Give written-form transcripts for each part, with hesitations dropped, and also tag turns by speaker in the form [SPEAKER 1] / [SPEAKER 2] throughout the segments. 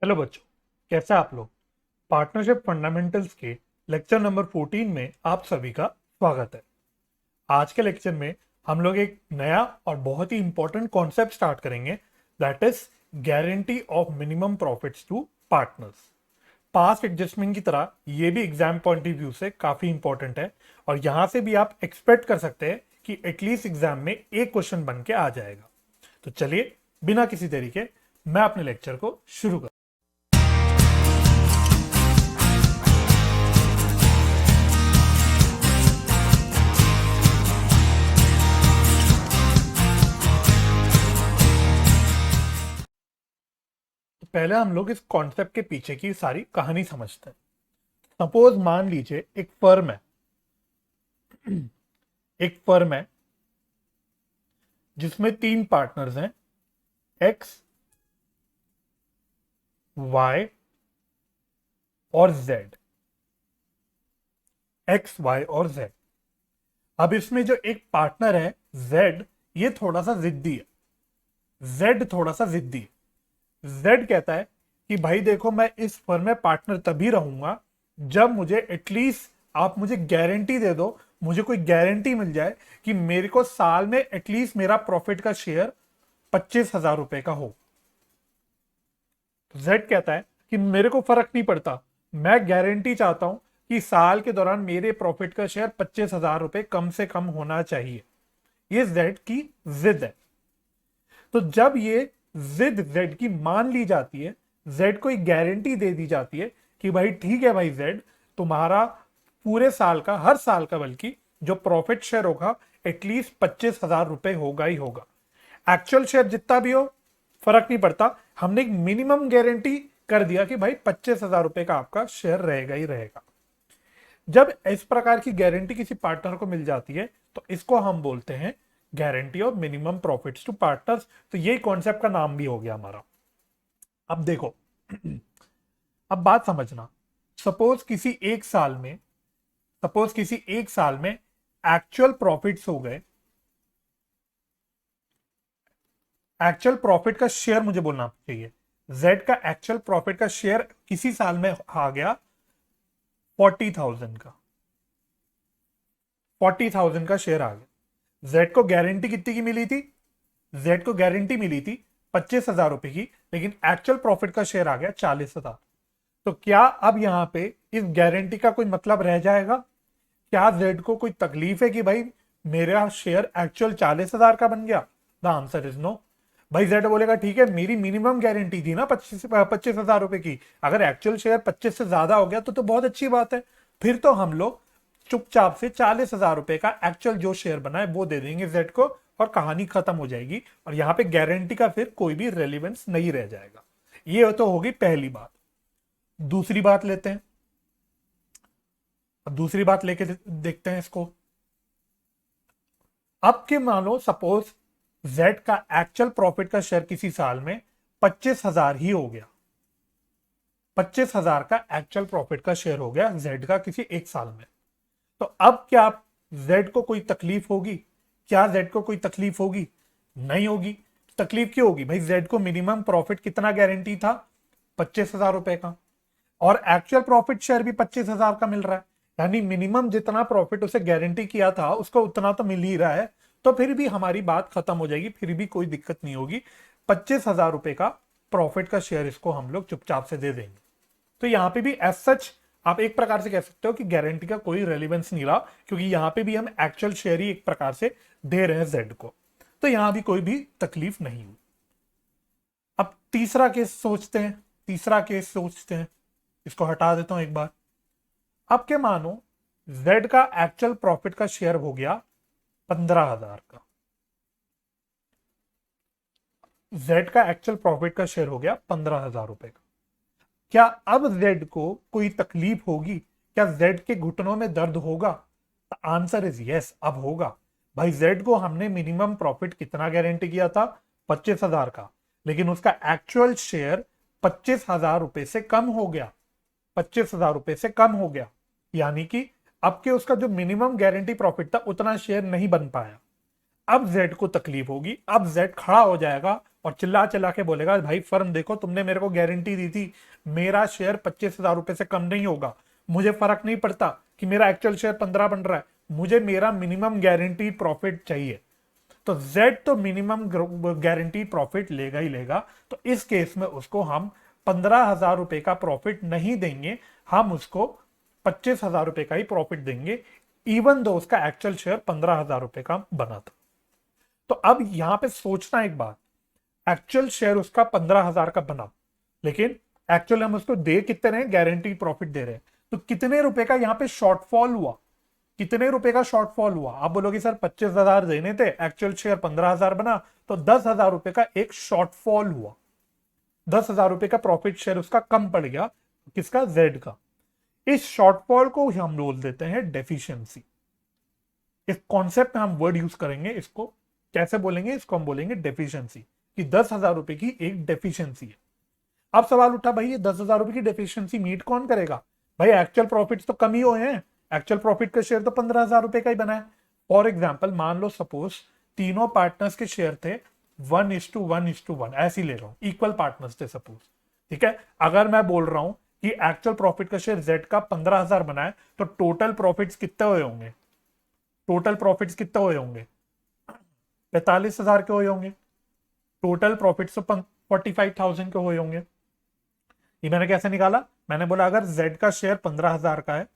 [SPEAKER 1] Hello बच्चों, कैसे आप लोग। पार्टनरशिप फंडामेंटल्स के लेक्चर नंबर 14 में आप सभी का स्वागत है। आज के लेक्चर में हम लोग एक नया और बहुत ही इंपॉर्टेंट कॉन्सेप्ट स्टार्ट करेंगे, that is guarantee of minimum profits to partners. Past adjustment की तरह ये भी एग्जाम पॉइंट ऑफ व्यू से काफी इंपॉर्टेंट है और यहां से भी आप एक्सपेक्ट कर सकते हैं कि एटलीस्ट एग्जाम में एक क्वेश्चन बन के आ जाएगा। तो चलिए बिना किसी देरी के मैं अपने लेक्चर को शुरू कर। तो पहले हम लोग इस कॉन्सेप्ट के पीछे की सारी कहानी समझते हैं। सपोज मान लीजिए एक फर्म है, एक फर्म है जिसमें तीन पार्टनर्स हैं, एक्स, वाई और जेड। एक्स, वाई और जेड। अब इसमें जो एक पार्टनर है जेड, ये थोड़ा सा जिद्दी है। जेड थोड़ा सा जिद्दी है। जेड कहता है कि भाई देखो, मैं इस फर्म में पार्टनर तभी रहूंगा जब मुझे एटलीस्ट आप मुझे गारंटी दे दो, मुझे कोई गारंटी मिल जाए कि मेरे को साल में एटलीस्ट मेरा प्रॉफिट का शेयर 25,000 रुपए का हो। जेड कहता है कि मेरे को फर्क नहीं पड़ता, मैं गारंटी चाहता हूं कि साल के दौरान मेरे प्रॉफिट का शेयर 25,000 रुपए कम से कम होना चाहिए। ये जेड की जिद है। तो जब ये जिद जेड की मान ली जाती है, जेड को एक गारंटी दे दी जाती है कि भाई ठीक है भाई जेड, तुम्हारा पूरे साल का, हर साल का बल्कि, जो प्रॉफिट शेयर होगा एटलीस्ट 25,000 रुपए होगा ही होगा। एक्चुअल शेयर जितना भी हो फर्क नहीं पड़ता, हमने एक मिनिमम गारंटी कर दिया कि भाई 25,000 रुपए का आपका शेयर रहेगा ही रहेगा। जब इस प्रकार की गारंटी किसी पार्टनर को मिल जाती है तो इसको हम बोलते हैं guarantee of minimum profits to partners. तो यही कॉन्सेप्ट का नाम भी हो गया हमारा। अब देखो, अब बात समझना। सपोज किसी एक साल में सपोज किसी एक साल में एक्चुअल प्रॉफिट्स हो गए, एक्चुअल प्रॉफिट का शेयर मुझे बोलना चाहिए, जेड का एक्चुअल प्रॉफिट का शेयर किसी साल में आ गया 40,000 का। 40,000 का शेयर आ गया। जेड को गारंटी कितनी की मिली थी? जेड को गारंटी मिली थी 25,000 रुपए की, लेकिन एक्चुअल प्रॉफिट का शेयर आ गया 40,000। तो क्या अब यहां पे इस गारंटी का कोई मतलब रह जाएगा? क्या जेड को कोई तकलीफ है कि भाई मेरा शेयर एक्चुअल 40,000 का बन गया? The answer is no. भाई जेड बोलेगा ठीक है, मेरी मिनिमम गारंटी थी ना 25,000 रुपए की, अगर एक्चुअल शेयर 25 से ज्यादा हो गया तो बहुत अच्छी बात है। फिर तो हम लोग चुपचाप से 40,000 रुपए का एक्चुअल जो शेयर बना है वो दे देंगे जेड को और कहानी खत्म हो जाएगी और यहां पे गारंटी का फिर कोई भी रेलिवेंस नहीं रह जाएगा। ये तो होगी पहली बात। दूसरी बात लेते हैं। अब दूसरी बात लेके देखते हैं इसको। अब के मानो सपोज जेड का एक्चुअल प्रॉफिट का शेयर किसी साल में 25,000 ही हो गया। 25,000 का एक्चुअल प्रॉफिट का शेयर हो गया जेड का किसी एक साल में। तो अब क्या जेड को कोई तकलीफ होगी? क्या जेड को कोई तकलीफ होगी? नहीं होगी। तकलीफ क्यों होगी? भाई जेड को मिनिमम प्रॉफिट कितना गारंटी था? 25,000 रुपए का, और एक्चुअल प्रॉफिट शेयर भी 25,000 का मिल रहा है, यानी मिनिमम जितना प्रॉफिट उसे गारंटी किया था उसको उतना तो मिल ही रहा है। तो फिर भी हमारी बात खत्म हो जाएगी, फिर भी कोई दिक्कत नहीं होगी। 25,000 रुपए का प्रॉफिट का शेयर इसको हम लोग चुपचाप से दे देंगे। तो यहां पे भी एज सच आप एक प्रकार से कह सकते हो कि गारंटी का कोई रेलिवेंस नहीं रहा, क्योंकि यहां पे भी हम एक्चुअल शेयर ही एक प्रकार से दे रहे हैं जेड को। तो यहां भी कोई भी तकलीफ नहीं हुई। अब तीसरा केस सोचते हैं। इसको हटा देता हूं एक बार। अब क्या मानो जेड का एक्चुअल प्रॉफिट का शेयर हो गया 15,000 का। जेड का एक्चुअल प्रॉफिट का शेयर हो गया 15,000 रुपए का। क्या अब जेड को कोई तकलीफ होगी? क्या जेड के घुटनों में दर्द होगा? द आंसर इज यस, अब होगा। भाई जेड को हमने मिनिमम प्रॉफिट कितना गारंटी किया था? 25,000 का, लेकिन उसका एक्चुअल शेयर 25,000 रुपए से कम हो गया। 25,000 रुपए से कम हो गया, यानी कि अब के उसका जो मिनिमम गारंटी प्रॉफिट था उतना शेयर नहीं बन पाया। अब जेड को तकलीफ होगी। अब जेड खड़ा हो जाएगा और चिल्ला चिल्ला के बोलेगा भाई फर्म देखो तुमने मेरे को गारंटी दी थी मेरा शेयर 25,000 रुपए से कम नहीं होगा, मुझे फर्क नहीं पड़ता कि मेरा एक्चुअल शेयर 15 बन रहा है, मुझे मेरा मिनिमम गारंटी प्रॉफिट चाहिए। तो जेड तो मिनिमम गारंटी प्रॉफिट लेगा ही लेगा। तो इस केस में उसको हम 15,000 रुपए का प्रॉफिट नहीं देंगे, हम उसको 25,000 रुपए का ही प्रॉफिट देंगे, इवन दो उसका एक्चुअल शेयर 15,000 रुपए का बना था। तो अब यहां पे सोचना एक बात, एक्चुअल शेयर उसका 15,000 का बना, लेकिन एक्चुअल हम उसको दे कितने रहे हैं, गारंटी प्रॉफिट दे रहे हैं। तो कितने रुपए का यहां पे शॉर्टफॉल हुआ, कितने रुपए का शॉर्टफॉल हुआ? आप बोलोगे सर 25,000 देने थे, एक्चुअल शेयर 15,000 बना, तो 10,000 रुपए का एक शॉर्टफॉल हुआ, 10,000 रुपए का प्रॉफिट शेयर उसका कम पड़ गया, किसका, जेड का। इस शॉर्टफॉल को हम बोल देते हैं डेफिशिएंसी। इस कॉन्सेप्ट में हम वर्ड यूज करेंगे, इसको कैसे बोलेंगे, इसको हम बोलेंगे डेफिशिएंसी, कि 10,000 रुपए की एक डेफिशिएंसी है। अब सवाल उठा भाई ये 10,000 रुपए की डेफिशिएंसी मीट कौन करेगा? भाई एक्चुअल प्रॉफिट तो कम ही हुए हैं, एक्चुअल प्रॉफिट का शेयर तो 15,000 रुपए का ही बना है। फॉर एग्जाम्पल मान लो सपोज तीनों पार्टनर्स के शेयर थे 1:1:1, ऐसे ही ले रहा हूं, इक्वल पार्टनर्स थे सपोज, ठीक है। अगर मैं बोल रहा हूं कि एक्चुअल प्रॉफिट का शेयर जेड का 15,000 बना है, तो टोटल प्रॉफिट्स कितने हुए होंगे, टोटल प्रॉफिट्स कितने हुए होंगे, 45,000 के हुए होंगे। टोटल प्रॉफिट्स तो 45,000 के हुए होंगे। ये मैंने कैसे निकाला, मैंने बोला अगर जेड का शेयर 15,000 का है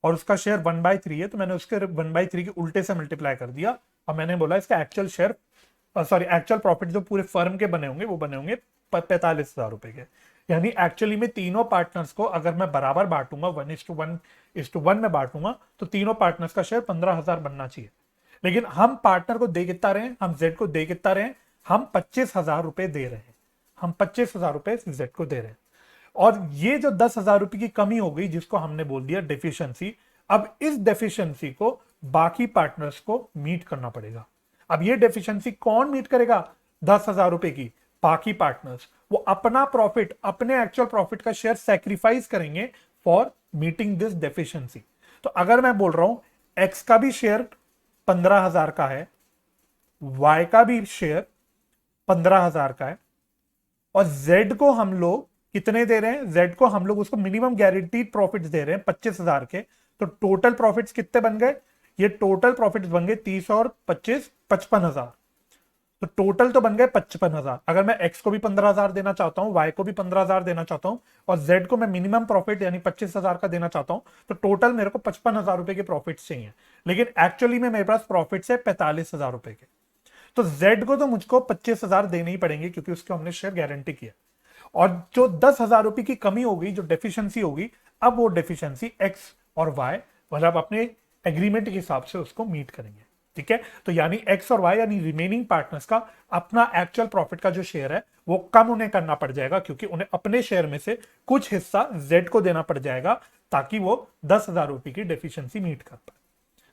[SPEAKER 1] और उसका शेयर 1/3 है, तो मैंने उसके 1/3 के उल्टे से मल्टीप्लाई कर दिया, और मैंने बोला इसका actual share, sorry actual profit जो पूरे फर्म के बने होंगे वो बने होंगे 45,000 रुपए के। यानी एक्चुअली में तीनों पार्टनर्स को अगर मैं बराबर बांटूंगा, 1:1:1 में बांटूंगा, तो तीनों पार्टनर्स का शेयर 15,000 बनना चाहिए। लेकिन हम पार्टनर को दे कितना रहे हैं, हम जेड को दे कितना रहे हैं, हम 25,000 रुपए दे रहे हैं, हम 25,000 रुपए जेड को दे रहे हैं। और ये जो 10,000 रुपए की कमी हो गई जिसको हमने बोल दिया डेफिशिएंसी, अब इस डेफिशिएंसी को बाकी पार्टनर्स को मीट करना पड़ेगा। अब ये डेफिशिएंसी कौन मीट करेगा, 10,000 रुपए की बाकी पार्टनर्स, वो अपना प्रॉफिट, अपने एक्चुअल प्रॉफिट का शेयर सैक्रिफाइस करेंगे फॉर मीटिंग दिस डेफिशिएंसी। तो अगर मैं बोल रहा हूं एक्स का भी शेयर 15,000 का है, वाई का भी शेयर 15,000 का है, और जेड को हम लोग कितने दे रहे हैं, जेड को हम लोग उसको मिनिमम गारंटीड प्रॉफिट्स दे रहे हैं 25,000 के, तो टोटल प्रॉफिट्स कितने बन गए, ये टोटल प्रॉफिट्स बन गए 30 और 25 55,000। तो टोटल तो बन गए 55,000। अगर मैं एक्स को भी 15,000 देना चाहता हूं, वाई को भी 15,000 देना चाहता हूं, और जेड को मैं मिनिमम प्रॉफिट यानी 25,000 का देना चाहता हूं, तो टोटल मेरे को 55,000 रुपए के प्रॉफिट चाहिए। लेकिन एक्चुअली में मेरे पास प्रॉफिट है 45,000 रुपए के। तो जेड को तो मुझको 25,000 देने ही पड़ेंगे क्योंकि उसको हमने शेयर गारंटी किया। और जो 10,000 रुपए की कमी हो गई, जो डेफिशिएंसी होगी, अब वो डेफिशिएंसी एक्स और वाई मतलब अपने एग्रीमेंट के हिसाब से उसको मीट करेंगे, ठीक है। तो यानी एक्स और वाई यानी रिमेनिंग पार्टनर्स का अपना एक्चुअल प्रॉफिट का जो शेयर है वो कम उन्हें करना पड़ जाएगा, क्योंकि उन्हें अपने शेयर में से कुछ हिस्सा जेड को देना पड़ जाएगा ताकि वो 10,000 रुपए की डेफिशिएंसी मीट कर पाए।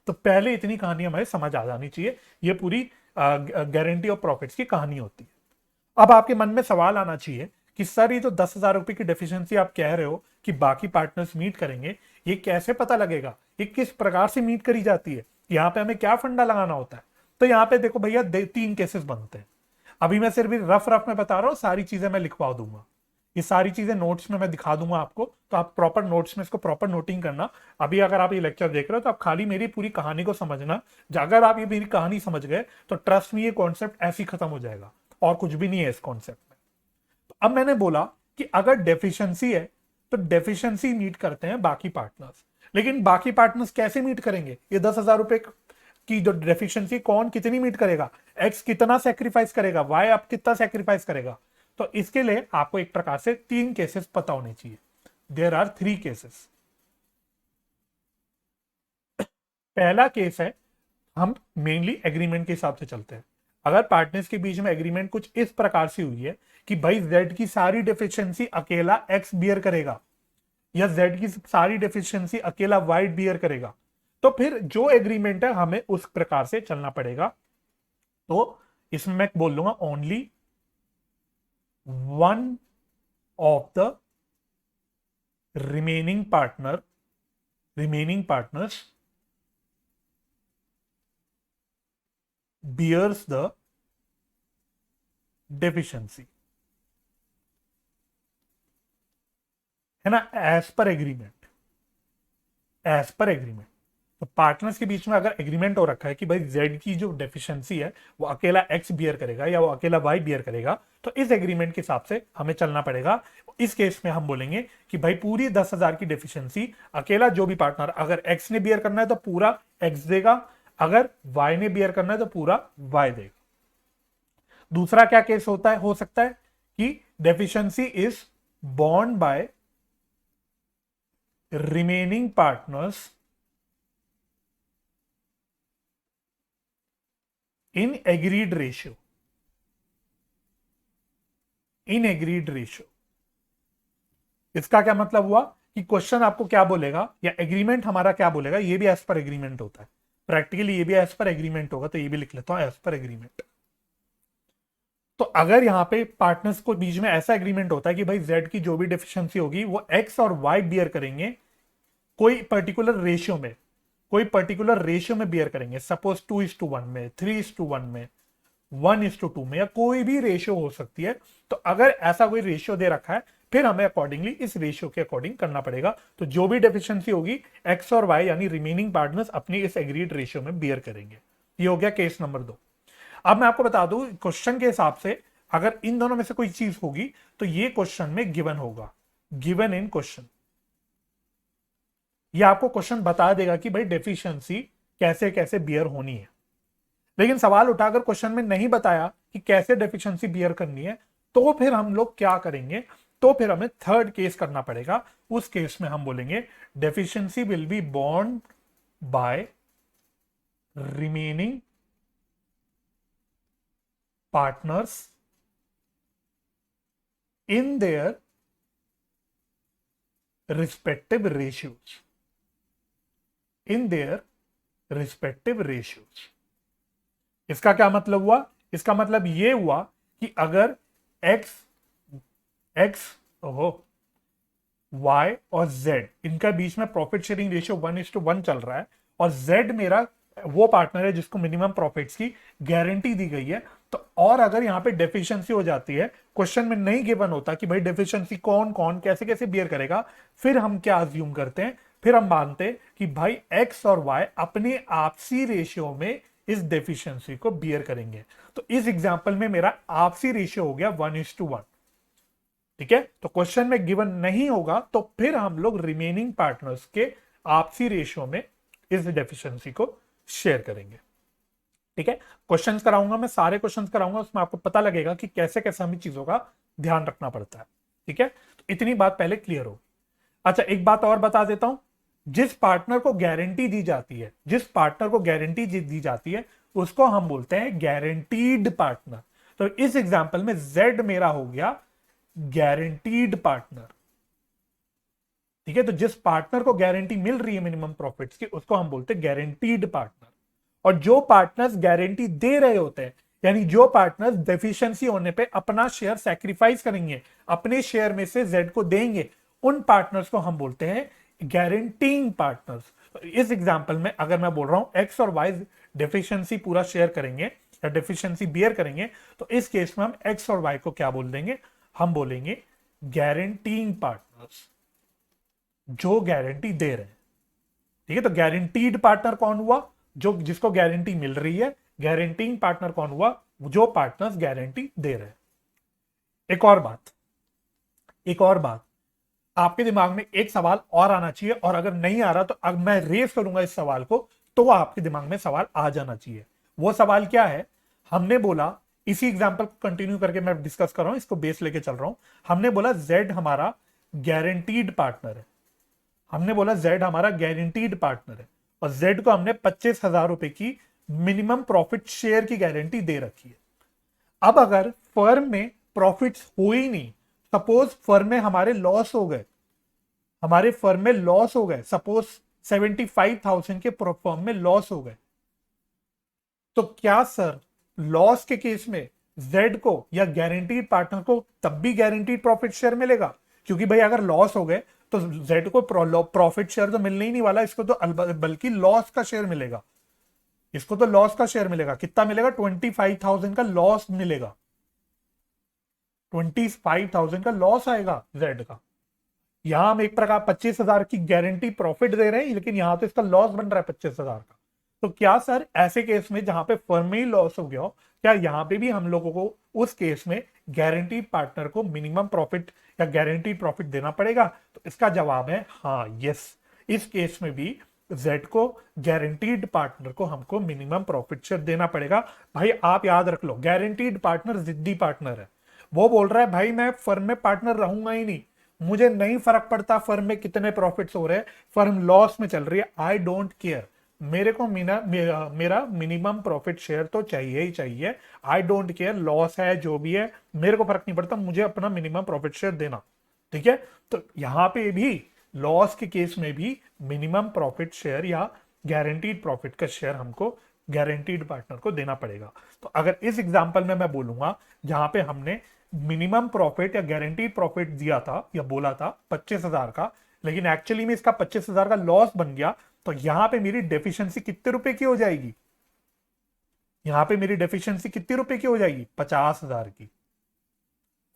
[SPEAKER 1] तो पहले इतनी कहानी हमें समझ आ जानी चाहिए, ये पूरी गारंटी ऑफ प्रॉफिट्स की कहानी होती है। अब आपके मन में सवाल आना चाहिए कि सर ये तो 10,000 रुपए की डेफिशिएंसी आप कह रहे हो कि बाकी पार्टनर्स मीट करेंगे, ये कैसे पता लगेगा, ये किस प्रकार से मीट करी जाती है, यहाँ पे हमें क्या फंडा लगाना होता है? तो यहाँ पे देखो भैया 3 केसेस बनते हैं। अभी मैं सिर्फ रफ रफ में बता रहा हूँ, सारी चीजें मैं लिखवा दूंगा, ये सारी चीजें नोट्स में मैं दिखा दूंगा आपको, तो आप प्रॉपर नोट्स में इसको प्रॉपर नोटिंग करना। अभी अगर आप ये लेक्चर देख रहे हो तो आप खाली मेरी पूरी कहानी को समझना, अगर आप ये मेरी कहानी समझ गए तो ट्रस्ट में ये कॉन्सेप्ट ऐसे ही खत्म हो जाएगा, और कुछ भी नहीं है इस कॉन्सेप्ट में। तो अब मैंने बोला कि अगर डेफिशिएंसी है तो डेफिशिएंसी मीट करते हैं बाकी पार्टनर्स, लेकिन बाकी पार्टनर्स कैसे मीट करेंगे, ये 10,000 रुपए की जो डेफिशिएंसी कौन कितनी मीट करेगा, एक्स कितना सेक्रीफाइस करेगा, वाई आप कितना सेक्रीफाइस करेगा। तो इसके लिए आपको एक प्रकार से 3 केसेस पता होने चाहिए, देयर आर 3 केसेस। पहला केस है, हम मेनली एग्रीमेंट के हिसाब से चलते हैं। अगर पार्टनर्स के बीच में एग्रीमेंट कुछ इस प्रकार से हुई है कि भाई जेड की सारी डेफिशिएंसी अकेला एक्स बियर करेगा, या जेड की सारी डेफिशिएंसी अकेला वाई बियर करेगा, तो फिर जो एग्रीमेंट है हमें उस प्रकार से चलना पड़ेगा। तो इसमें मैं बोल लूंगा only one of the remaining partners bears the deficiency, है ना, as per agreement, as per agreement. तो पार्टनर्स के बीच में अगर एग्रीमेंट हो रखा है कि भाई जेड की जो डेफिशिएंसी है वो अकेला एक्स बियर करेगा या वो अकेला वाई बियर करेगा, तो इस एग्रीमेंट के हिसाब से हमें चलना पड़ेगा। इस केस में हम बोलेंगे कि भाई पूरी 10,000 की डेफिशिएंसी अकेला जो भी पार्टनर, अगर एक्स ने बियर करना है तो पूरा एक्स देगा, अगर वाई ने बियर करना है तो पूरा वाई देगा। दूसरा क्या केस होता है, हो सकता है कि deficiency is bond by remaining partners in agreed ratio, in agreed ratio. इसका क्या मतलब हुआ कि क्वेश्चन आपको क्या बोलेगा या एग्रीमेंट हमारा क्या बोलेगा, ये भी एज पर एग्रीमेंट होता है, प्रैक्टिकली ये भी एज पर एग्रीमेंट होगा, तो ये भी लिख लेता हूं एज पर एग्रीमेंट। तो अगर यहां पे पार्टनर्स को बीच में ऐसा एग्रीमेंट होता है कि भाई जेड की जो भी डेफिशिएंसी होगी वो एक्स और वाई बियर करेंगे, कोई पर्टिकुलर रेशियो में, कोई पर्टिकुलर रेशियो में बियर करेंगे, सपोज 2:1 में, 3:1 में, 1:2 में, या कोई भी रेशियो हो सकती है। तो अगर ऐसा कोई रेशियो दे रखा है फिर हमें अकॉर्डिंगली इस रेशियो के अकॉर्डिंग करना पड़ेगा। तो जो भी डेफिशिएंसी होगी एक्स और वाई यानी रिमेनिंग पार्टनर्स अपनी इस एग्रीड रेशियो में बियर करेंगे। ये हो गया केस नंबर 2। अब मैं आपको बता दूं क्वेश्चन के हिसाब से अगर इन दोनों में से कोई चीज होगी तो ये क्वेश्चन में गिवन होगा, गिवन इन क्वेश्चन। ये आपको क्वेश्चन बता देगा कि भाई डेफिशिएंसी कैसे कैसे बियर होनी है। लेकिन सवाल उठा अगर क्वेश्चन में नहीं बताया कि कैसे डेफिशिएंसी बियर करनी है, तो फिर हम लोग क्या करेंगे, तो फिर हमें थर्ड केस करना पड़ेगा। उस केस में हम बोलेंगे deficiency will be bond by remaining partners in their respective ratios, in their respective ratios. इसका क्या मतलब हुआ, इसका मतलब ये हुआ कि अगर एक्स ओहो वाई और जेड इनका बीच में प्रॉफिट शेयरिंग रेशियो 1:1 चल रहा है और जेड मेरा वो पार्टनर है जिसको मिनिमम प्रॉफिट्स की गारंटी दी गई है, तो और अगर यहां पे डेफिशिएंसी हो जाती है, क्वेश्चन में नहीं गिवन होता कि भाई डेफिशिएंसी कौन कौन कैसे कैसे बियर करेगा, फिर हम क्या अज्यूम करते हैं, फिर हम मानते हैं कि भाई एक्स और वाई अपने आपसी रेशियो में इस डेफिशिएंसी को बियर करेंगे। तो इस एग्जांपल में मेरा आपसी रेशियो हो गया 1:1। ठीक है, तो क्वेश्चन में गिवन नहीं होगा तो फिर हम लोग रिमेनिंग पार्टनर्स के आपसी रेशियो में इस डेफिशिएंसी को शेयर करेंगे। ठीक है, क्वेश्चंस कराऊंगा मैं, सारे क्वेश्चंस कराऊंगा, उसमें आपको पता लगेगा कि कैसे कैसे हमें चीजों का ध्यान रखना पड़ता है। ठीक है, तो इतनी बात पहले क्लियर हो। अच्छा, एक बात और बता देता हूं, जिस पार्टनर को गारंटी दी जाती है, जिस पार्टनर को गारंटी दी जाती है उसको हम बोलते हैं गारंटीड पार्टनर। तो इस एग्जांपल में जेड मेरा हो गया गारंटीड पार्टनर। ठीक है, तो जिस पार्टनर को गारंटी मिल रही है मिनिमम प्रॉफिट्स की उसको हम बोलते हैं गारंटीड पार्टनर। और जो पार्टनर्स गारंटी दे रहे होते हैं, यानी जो पार्टनर्स डेफिशिएंसी होने पे अपना शेयर सैक्रिफाइस करेंगे, अपने शेयर में से जेड को देंगे, उन पार्टनर्स को हम बोलते हैं गारंटीइंग पार्टनर्स। इस एग्जांपल में अगर मैं बोल रहा हूं एक्स और वाई डेफिशिएंसी पूरा शेयर करेंगे या डेफिशिएंसी बियर करेंगे, तो इस केस में हम एक्स और वाई को क्या बोल देंगे, हम बोलेंगे गारंटीइंग पार्टनर्स, जो गारंटी दे रहे हैं। ठीक है, तो गारंटीड पार्टनर कौन हुआ, जो जिसको गारंटी मिल रही है। गारंटीइंग पार्टनर कौन हुआ, जो पार्टनर्स गारंटी दे रहे हैं। एक और बात, एक और बात, आपके दिमाग में एक सवाल और आना चाहिए, और अगर नहीं आ रहा तो अब मैं रेस करूंगा इस सवाल को, तो आपके दिमाग में सवाल आ जाना चाहिए। वो सवाल क्या है, हमने बोला, इसी एग्जांपल को कंटिन्यू करके मैं डिस्कस कर रहा हूं, इसको बेस लेके चल रहा हूं। हमने बोला जेड हमारा गारंटीड पार्टनर है, हमने बोला जेड हमारा गारंटीड पार्टनर है, और जेड को हमने 25,000 रुपए की मिनिमम प्रॉफिट शेयर की गारंटी दे रखी है। अब अगर फर्म में प्रॉफिट्स हो ही नहीं, सपोज फर्म में हमारे लॉस हो गए, हमारे फर्म में लॉस हो गए, सपोज 75,000 के फर्म में लॉस हो गए, तो क्या सर लॉस के केस में जेड को या गारंटीड पार्टनर को तब भी गारंटीड प्रॉफिट शेयर मिलेगा? क्योंकि भाई अगर लॉस हो गए तो जेड को प्रॉफिट शेयर तो मिलने ही नहीं वाला, इसको तो बल्कि लॉस का शेयर मिलेगा, इसको तो लॉस का शेयर मिलेगा। कितना मिलेगा? 25,000 का लॉस मिलेगा। 25,000 का लॉस आएगा जेड का। यहां हम एक प्रकार 25,000 की गारंटी प्रॉफिट दे रहे हैं, लेकिन यहां तो इसका लॉस बन रहा है 25,000 का। तो क्या सर ऐसे केस में जहां पे फर्म में ही लॉस हो गया हो, क्या यहां पे भी हम लोगों को उस केस में गारंटीड पार्टनर को मिनिमम प्रॉफिट या गारंटीड प्रॉफिट देना पड़ेगा? तो इसका जवाब है हाँ, यस। इस केस में भी जेड को, गारंटीड पार्टनर को हमको मिनिमम प्रॉफिट शेयर देना पड़ेगा। भाई आप याद रख लो, गारंटीड पार्टनर जिद्दी पार्टनर है। वो बोल रहा है भाई मैं फर्म में पार्टनर रहूंगा ही नहीं, मुझे नहीं फर्क पड़ता फर्म में कितने प्रॉफिट्स हो रहे हैं, फर्म लॉस में चल रही है, आई डोंट केयर, मेरे को मेरा मिनिमम प्रॉफिट शेयर तो चाहिए ही चाहिए। आई डोंट केयर लॉस है जो भी है, मेरे को फर्क नहीं पड़ता, मुझे अपना मिनिमम प्रॉफिट शेयर देना। ठीक है, तो यहां पे भी लॉस के केस में भी मिनिमम प्रॉफिट शेयर या गारंटीड प्रॉफिट का शेयर हमको गारंटीड पार्टनर को देना पड़ेगा। तो अगर इस एग्जांपल में मैं बोलूंगा जहां पे हमने मिनिमम प्रॉफिट या गारंटीड प्रॉफिट दिया था या बोला था 25,000 का, लेकिन एक्चुअली में इसका 25,000 का लॉस बन गया, तो यहां पे मेरी डेफिशिएंसी कितने रुपए की हो जाएगी? यहां पे मेरी डेफिशिएंसी कितने रुपए की हो जाएगी? 50,000 की।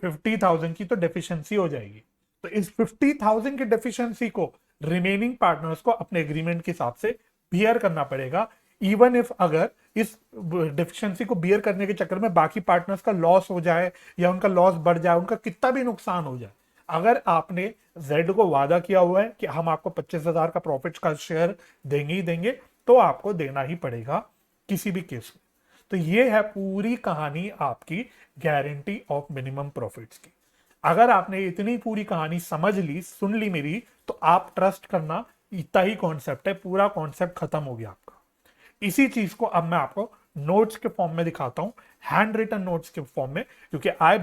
[SPEAKER 1] 50,000 की तो डेफिशिएंसी हो जाएगी। तो इस 50,000 की डेफिशिएंसी को रिमेनिंग पार्टनर्स को अपने एग्रीमेंट के हिसाब से बियर करना पड़ेगा। इवन इफ अगर इस डेफिशिएंसी को बियर करने के चक्कर में बाकी पार्टनर्स का लॉस हो जाए या उनका लॉस बढ़ जाए, उनका कितना भी नुकसान हो जाए, अगर आपने जेड को वादा किया हुआ है कि हम आपको 25,000 का प्रॉफिट का शेयर देंगे ही देंगे, तो आपको देना ही पड़ेगा किसी भी केस में। तो ये है पूरी कहानी आपकी गारंटी ऑफ मिनिमम प्रॉफिट्स की। अगर आपने इतनी पूरी कहानी समझ ली, सुन ली मेरी, तो आप ट्रस्ट करना, इतना ही कॉन्सेप्ट है, पूरा कॉन्सेप्ट खत्म हो गया आपका। इसी चीज को अब मैं आपको नोट्स के फॉर्म में दिखाता हूं, हैंड रिटन नोट्स के फॉर्म में, क्योंकि आई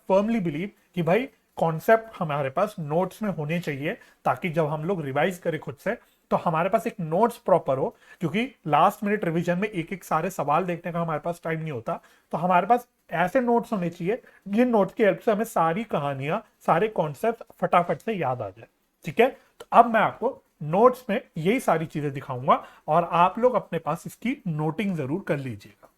[SPEAKER 1] फर्मली बिलीव कि भाई कॉन्सेप्ट हमारे पास नोट्स में होने चाहिए, ताकि जब हम लोग रिवाइज करें खुद से तो हमारे पास एक नोट्स प्रॉपर हो। क्योंकि लास्ट मिनट रिवीजन में एक एक सारे सवाल देखने का हमारे पास टाइम नहीं होता, तो हमारे पास ऐसे नोट्स होने चाहिए जिन नोट्स की हेल्प से हमें सारी कहानियां, सारे कॉन्सेप्ट फटाफट से याद आ जाए। ठीक है, तो अब मैं आपको नोट्स में यही सारी चीजें दिखाऊंगा और आप लोग अपने पास इसकी नोटिंग जरूर कर लीजिएगा।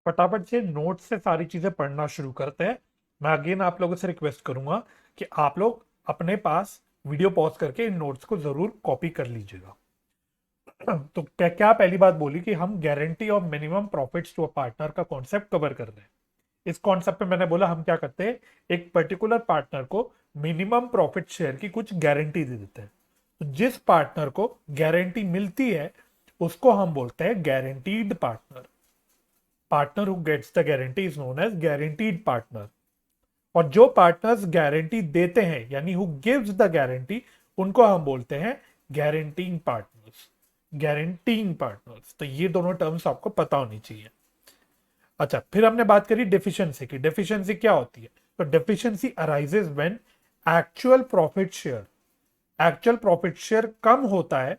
[SPEAKER 1] फटाफट से नोट्स से सारी चीजें पढ़ना शुरू करते हैं। मैं अगेन आप लोगों से रिक्वेस्ट करूंगा कि आप लोग अपने पास वीडियो पॉज करके इन नोट्स को जरूर कॉपी कर लीजिएगा। तो क्या क्या पहली बात बोली कि हम guarantee of minimum profits to a partner का कॉन्सेप्ट कवर कर रहे हैं। इस कॉन्सेप्ट में मैंने बोला हम क्या करते हैं, एक पर्टिकुलर पार्टनर को मिनिमम प्रॉफिट शेयर की कुछ गारंटी दे देते हैं। तो जिस पार्टनर को गारंटी मिलती है उसको हम बोलते हैं guaranteed partner. Partner who gets the guarantee is known as guaranteed partner. और जो पार्टनर्स गारंटी देते हैं यानी हु गिव्स द गारंटी, उनको हम बोलते हैं गारंटीइंग पार्टनर्स। गारंटीइंग पार्टनर्स, तो ये दोनों टर्म्स आपको पता होनी चाहिए। अच्छा, फिर हमने बात करी डेफिशिएंसी की। डेफिशिएंसी क्या होती है? तो deficiency arises when actual profit share, actual profit share कम होता है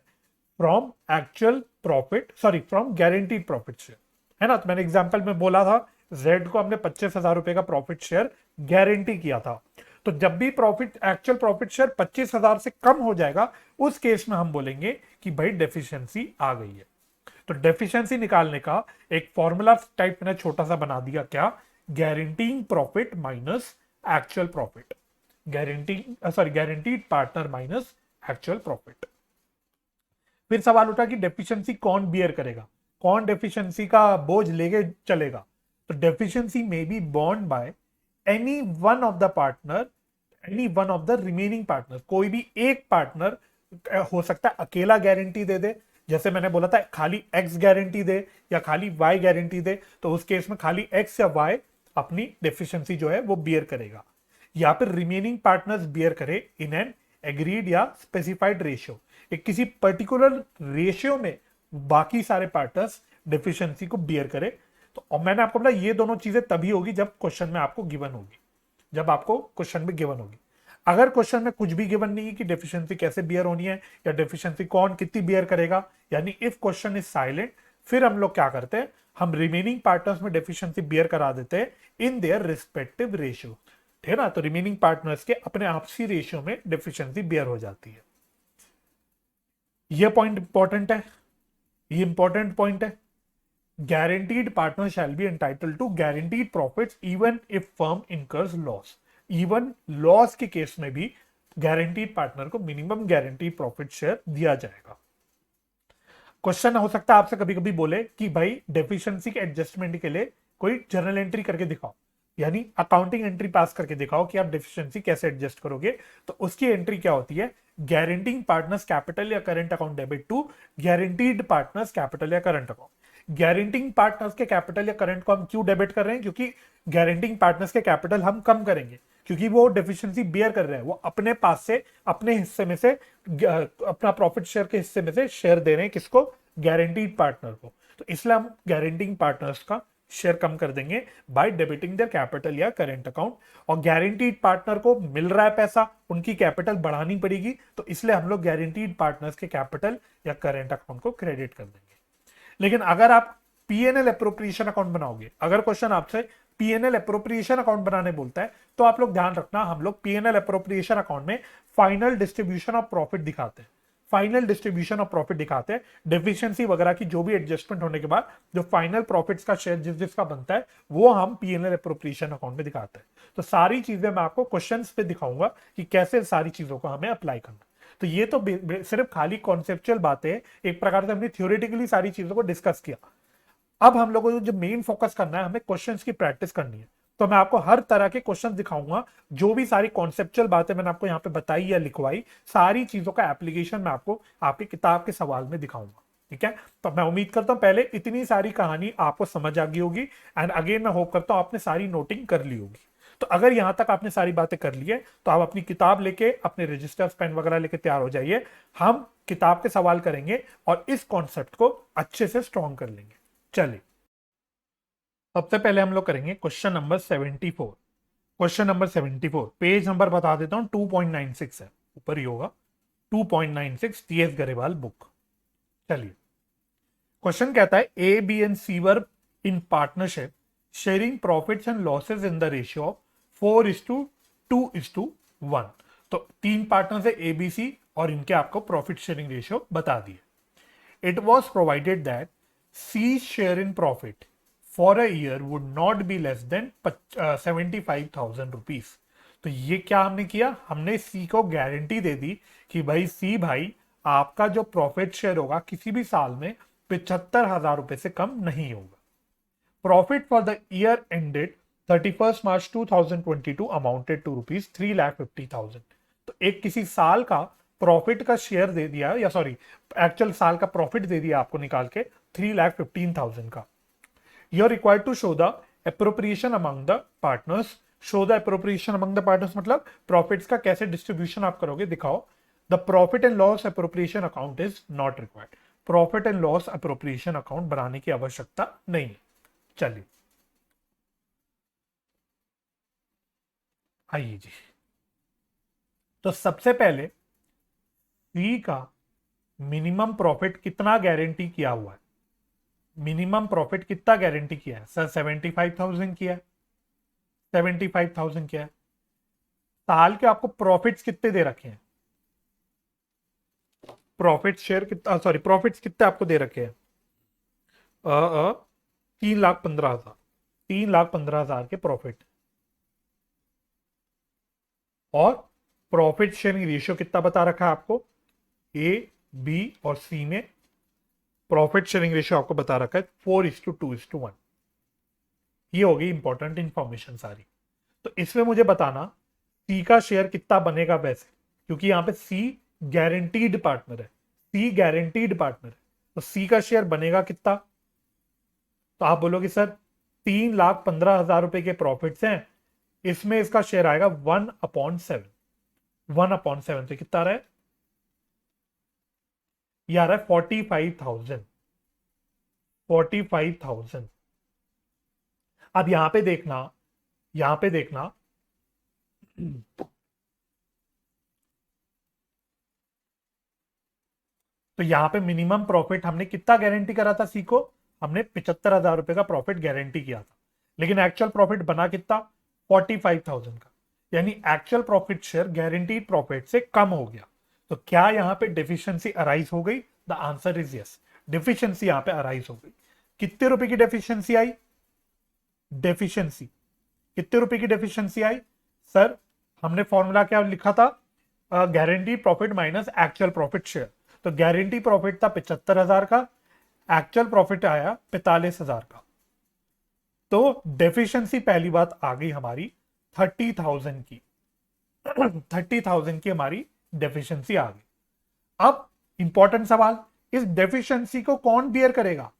[SPEAKER 1] from actual profit, sorry from guaranteed profit share, है ना। तो मैंने एग्जांपल में बोला था जेड को हमने 25,000 रुपए का प्रॉफिट शेयर गारंटी किया था। तो जब भी प्रॉफिट, एक्चुअल प्रॉफिट शेयर 25,000 से कम हो जाएगा, उस केस में हम बोलेंगे कि भाई डेफिशिएंसी आ गई है। तो डेफिशिएंसी निकालने का एक फॉर्मूला टाइप मैंने छोटा सा बना दिया, क्या? Guaranteeing profit minus actual profit, guaranteed partner minus actual profit. फिर सवाल उठा कि डेफिशिएंसी कौन बियर करेगा, कौन डेफिशिएंसी का बोझ लेके चलेगा? तो deficiency may be born by any one of the partner, any one of the remaining partner. कोई भी एक पार्टनर हो सकता है अकेला गारंटी दे दे, जैसे मैंने बोला था खाली एक्स गारंटी दे या खाली वाई गारंटी दे, तो उस केस में खाली एक्स या वाई अपनी डेफिशिएंसी जो है वो बियर करेगा। या फिर रिमेनिंग पार्टनर्स बियर करे इन एन एग्रीड या स्पेसिफाइड रेशियो, एक किसी पर्टिकुलर रेशियो में बाकी सारे पार्टनर्स डेफिशिएंसी को बियर करे। तो और मैंने आपको बोला ये दोनों चीजें तभी होगी जब क्वेश्चन में आपको गिवन होगी, जब आपको क्वेश्चन में गिवन होगी। अगर क्वेश्चन में कुछ भी गिवन नहीं है कि डेफिशिएंसी कैसे बियर होनी है या डेफिशिएंसी कौन कितनी बियर करेगा, यानी इफ क्वेश्चन इज साइलेंट, फिर हम लोग क्या करते हैं, हम रिमेनिंग पार्टनर्स में डेफिशिएंसी बियर करा देते हैं इन देयर रिस्पेक्टिव रेशियो। ठीक है ना, तो रिमेनिंग पार्टनर्स के अपने आपसी रेशियो में डेफिशिएंसी बियर हो जाती है। यह पॉइंट इंपॉर्टेंट है, ये इंपॉर्टेंट पॉइंट है। guaranteed partner shall be entitled to guaranteed profits even if firm incurs loss. Even loss के केस में भी गारंटीड पार्टनर को मिनिमम गारंटीड प्रॉफिट शेयर दिया जाएगा। क्वेश्चन हो सकता है आपसे कभी कभी बोले कि भाई डेफिशिएंसी के एडजस्टमेंट के लिए कोई जर्नल एंट्री करके दिखाओ, यानी अकाउंटिंग एंट्री पास करके दिखाओ कि आप डेफिशिएंसी कैसे एडजस्ट करोगे। तो उसकी एंट्री क्या होती है, गारंटिंग पार्टनर्स कैपिटल या current account debit to guaranteed partners capital या करंट अकाउंट। गारंटिंग पार्टनर्स के कैपिटल या करंट को हम क्यों डेबिट कर रहे हैं, क्योंकि गारंटिंग पार्टनर्स के कैपिटल हम कम करेंगे, क्योंकि वो डेफिशिएंसी बियर कर रहे हैं, वो अपने पास से अपने हिस्से में से अपना प्रॉफिट शेयर के हिस्से में से शेयर दे रहे हैं किसको, गारंटीड पार्टनर को। तो इसलिए हम गारंटिंग पार्टनर्स का शेयर कम कर देंगे बाय डेबिटिंग देयर कैपिटल या करंट अकाउंट। और गारंटीड पार्टनर को मिल रहा है पैसा, उनकी कैपिटल बढ़ानी पड़ेगी, तो इसलिए हम लोग गारंटीड पार्टनर्स के कैपिटल या करंट अकाउंट को क्रेडिट कर देंगे। लेकिन अगर आप पीएनएल अप्रोप्रिएशन अकाउंट बनाओगे, अगर क्वेश्चन आपसे पीएनएल अप्रोप्रिएशन अकाउंट बनाने बोलता है, तो आप लोग ध्यान रखना, हम लोग पीएनएल अप्रोप्रिएशन अकाउंट में फाइनल डिस्ट्रीब्यूशन ऑफ प्रॉफिट दिखाते हैं, फाइनल डिस्ट्रीब्यूशन ऑफ प्रॉफिट दिखाते हैं। डेफिशिएंसी वगैरह की जो भी एडजस्टमेंट होने के बाद जो फाइनल प्रॉफिट्स का शेयर जिसका बनता है वो हम पीएनएल अप्रोप्रिएशन अकाउंट में दिखाते हैं। तो सारी चीजें मैं आपको क्वेश्चंस पे दिखाऊंगा कि कैसे सारी चीजों को हमें अप्लाई करना। तो ये तो सिर्फ खाली कॉन्सेप्चुअल बातें, एक प्रकार से हमने थ्योरेटिकली सारी चीजों को डिस्कस किया। अब हम लोगों को जो मेन फोकस करना है, हमें क्वेश्चंस की प्रैक्टिस करनी है। तो मैं आपको हर तरह के क्वेश्चन दिखाऊंगा, जो भी सारी कॉन्सेप्चुअल बातें मैंने आपको यहाँ पे बताई या लिखवाई, सारी चीजों का एप्लीकेशन मैं आपको आपकी किताब के सवाल में दिखाऊंगा। ठीक है, तो मैं उम्मीद करता हूँ पहले इतनी सारी कहानी आपको समझ आ गई होगी, एंड अगेन मैं होप करता हूँ आपने सारी नोटिंग कर ली होगी। तो अगर यहां तक आपने सारी बातें कर ली है, तो आप अपनी किताब लेके, अपने रजिस्टर पेन वगैरह लेके तैयार हो जाइए। हम किताब के सवाल करेंगे और इस कॉन्सेप्ट को अच्छे से स्ट्रॉन्ग कर लेंगे। चलिए, सबसे पहले हम लोग करेंगे question number 74। Question number 74, page number बता देता हूं, 2.96 है, ऊपर ही होगा 2.96, टीएस गरेवाल बुक। चलिए, क्वेश्चन कहता है A B and C were in partnership sharing profits and losses in the ratio of 4:2:1। तो 3 पार्टनर्स है ए बी सी और इनके आपको प्रॉफिट शेयरिंग रेशियो बता दिए। It was provided that C share in profit for a year would not be less than 75,000 rupees. तो ये क्या हमने किया, हमने सी को गारंटी दे दी कि भाई सी भाई, आपका जो प्रॉफिट शेयर होगा किसी भी साल में 75,000 रुपए से कम नहीं होगा। Profit for the year ended 31 March 2022 amounted to rupees 3,50,000। तो एक किसी साल का प्रॉफिट का शेयर दे दिया, या सॉरी एक्चुअल साल का प्रॉफिट दे दिया आपको निकाल के 3,15,000 का। You are required to show the appropriation among the partners. Show the appropriation among the partners मतलब प्रॉफिट्स का कैसे डिस्ट्रीब्यूशन आप करोगे, दिखाओ। The profit and loss appropriation account is not required. Profit and loss appropriation account बनाने की आवश्यकता नहीं है। चलिए, आइए जी। तो सबसे पहले सी का मिनिमम प्रॉफिट कितना गारंटी किया हुआ है, मिनिमम प्रॉफिट कितना गारंटी किया है सर, 75,000 किया है, 75,000 किया है। साल के आपको प्रॉफिट्स कितने दे रखे हैं, प्रॉफिट शेयर कितना, सॉरी प्रॉफिट्स कितने आपको दे रखे हैं, 3,15,000, 3,15,000 के प्रॉफिट। और प्रॉफिट शेयरिंग रेशियो कितना बता रखा है आपको, ए बी और सी में प्रॉफिट शेयरिंग रेशियो आपको बता रखा है 4:2:1। ये हो गई इंपॉर्टेंट इंफॉर्मेशन सारी। तो इसमें मुझे बताना सी का शेयर कितना बनेगा वैसे, क्योंकि यहां पे सी गारंटीड पार्टनर है, सी गारंटीड पार्टनर है, तो सी का शेयर बनेगा कितना। तो आप बोलोगे सर 3,15,000 रुपए के प्रॉफिट्स हैं, इसमें इसका शेयर आएगा 1/7। 1/7 से कितना आ रहा है, ये आ रहा है 45,000। 45,000। अब यहां पे देखना, यहां पे देखना, तो यहां पे मिनिमम प्रॉफिट हमने कितना गारंटी करा था सी को, हमने 75,000 रुपए का प्रॉफिट गारंटी किया था, लेकिन एक्चुअल प्रॉफिट बना कितना, 45,000 का, यानी actual profit share guaranteed profit से कम हो गया। तो क्या यहां पे डेफिशिएंसी अराइज हो गई, the answer is yes, deficiency यहां पे अराइज हो गई। कितने रुपए की डेफिशिएंसी आई? डेफिशिएंसी कितने रुपए की डेफिशिएंसी आई सर? हमने फॉर्मूला क्या लिखा था? Guarantee profit minus actual profit share. तो गारंटी प्रॉफिट था 75,000 का, एक्चुअल प्रॉफिट आया 45,000 का। तो डेफिशिएंसी पहली बात आ गई हमारी 30,000 की। 30,000 की हमारी डेफिशिएंसी आ गई। अब इंपॉर्टेंट सवाल, इस डेफिशिएंसी को कौन बियर करेगा?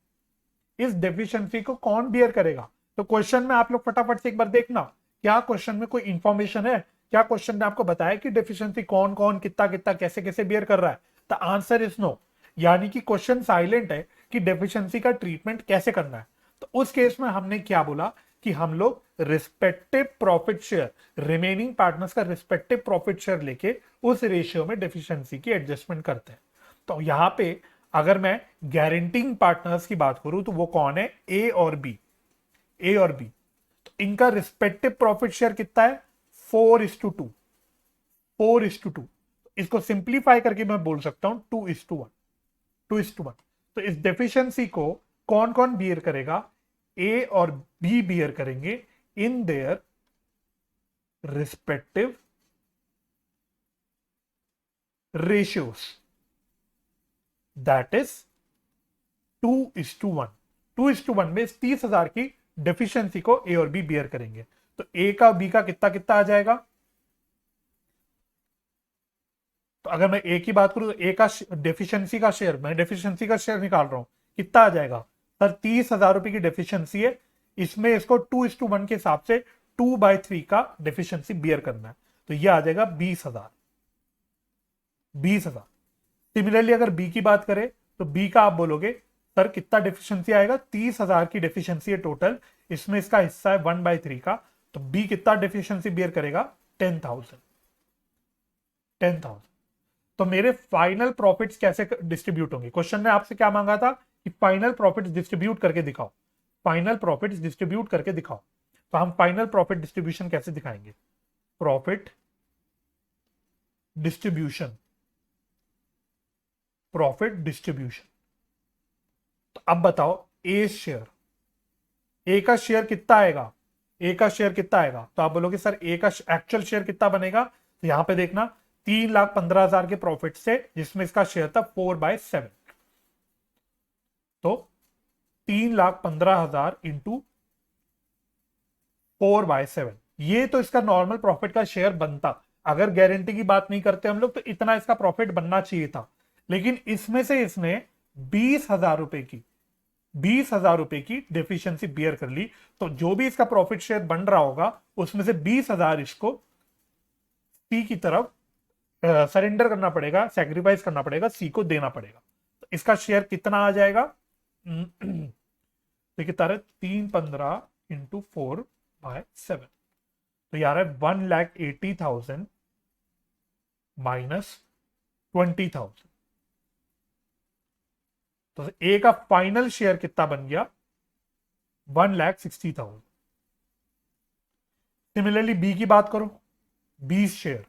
[SPEAKER 1] इस डेफिशिएंसी को कौन बियर करेगा? तो क्वेश्चन में आप लोग फटाफट से एक बार देखना, क्या क्वेश्चन में कोई इंफॉर्मेशन है? क्या क्वेश्चन ने आपको बताया कि डेफिशिएंसी कौन कौन कितना कितना कैसे कैसे बियर कर रहा है? The answer is no. यानी कि क्वेश्चन साइलेंट है कि डेफिशिएंसी का ट्रीटमेंट कैसे करना है। तो उस केस में हमने क्या बोला कि हम लोग respective profit share, remaining partners का रिस्पेक्टिव प्रॉफिट शेयर लेके उस रेशियो में डेफिशिएंसी की एडजस्टमेंट करते हैं। तो यहां पे अगर मैं गारंटिंग पार्टनर्स की बात करूं तो वो कौन है? ए और बी। ए और बी, तो इनका रिस्पेक्टिव प्रॉफिट शेयर कितना है? 4:2। 4:2। इसको सिंप्लीफाई करके मैं बोल सकता हूं 2:1। 2:1। तो इस डेफिशिएंसी को कौन कौन बियर करेगा? ए और बी बियर करेंगे in their respective ratios, that is 2:1। 2:1 में इस 30,000 की डेफिशिएंसी को ए और बी बियर करेंगे। तो ए का बी का कितना कितना आ जाएगा? तो अगर मैं ए की बात करूं तो ए का डेफिशिएंसी का शेयर, मैं डेफिशिएंसी का शेयर निकाल रहा हूं, कितना आ जाएगा सर? 30,000 रुपए की डेफिशिएंसी है, इसमें इसको 2:1 के हिसाब से 2/3 का डेफिशिएंसी बियर करना है। तो ये आ जाएगा 20,000। 20,000। सिमिलरली अगर बी की बात करें तो बी का आप बोलोगे सर कितना डेफिशिएंसी आएगा? 30,000 की डेफिशिएंसी है टोटल, इसमें इसका हिस्सा है 1/3 का। तो बी कितना डेफिशिएंसी बियर करेगा? 10,000। 10,000। तो मेरे फाइनल प्रॉफिट्स कैसे डिस्ट्रीब्यूट होंगे? क्वेश्चन ने आपसे क्या मांगा था कि फाइनल प्रॉफिट्स डिस्ट्रीब्यूट करके दिखाओ। फाइनल प्रॉफिट्स डिस्ट्रीब्यूट करके दिखाओ। तो हम फाइनल प्रॉफिट डिस्ट्रीब्यूशन कैसे दिखाएंगे? Profit distribution, profit distribution. तो अब बताओ, ए शेयर, ए का शेयर कितना आएगा? ए का शेयर कितना आएगा? तो आप बोलोगे सर ए का एक्चुअल शेयर कितना बनेगा? तो यहां पे देखना 3,15,000 के प्रॉफिट से, जिसमें इसका शेयर था 4/7। तो 3,15,000 इंटू 4/7, ये तो इसका नॉर्मल प्रॉफिट का शेयर बनता। अगर गारंटी की बात नहीं करते हम लोग तो इतना इसका प्रॉफिट बनना चाहिए था। लेकिन इसमें से इसने 20,000 रुपए की 20,000 रुपए की डेफिशिएंसी बियर कर ली। तो जो भी इसका प्रॉफिट शेयर बन रहा होगा उसमें से 20,000 इसको सी की तरफ सरेंडर करना पड़ेगा, सैक्रिफाइस करना पड़ेगा, सी को देना पड़ेगा। तो इसका शेयर कितना आ जाएगा? तो कितना है? 315 इंटू 4/7। तो यार है 1,80,000 माइनस 20,000। तो ए का फाइनल शेयर कितना बन गया? 1,60,000। सिमिलरली बी की बात करो, 20 शेयर।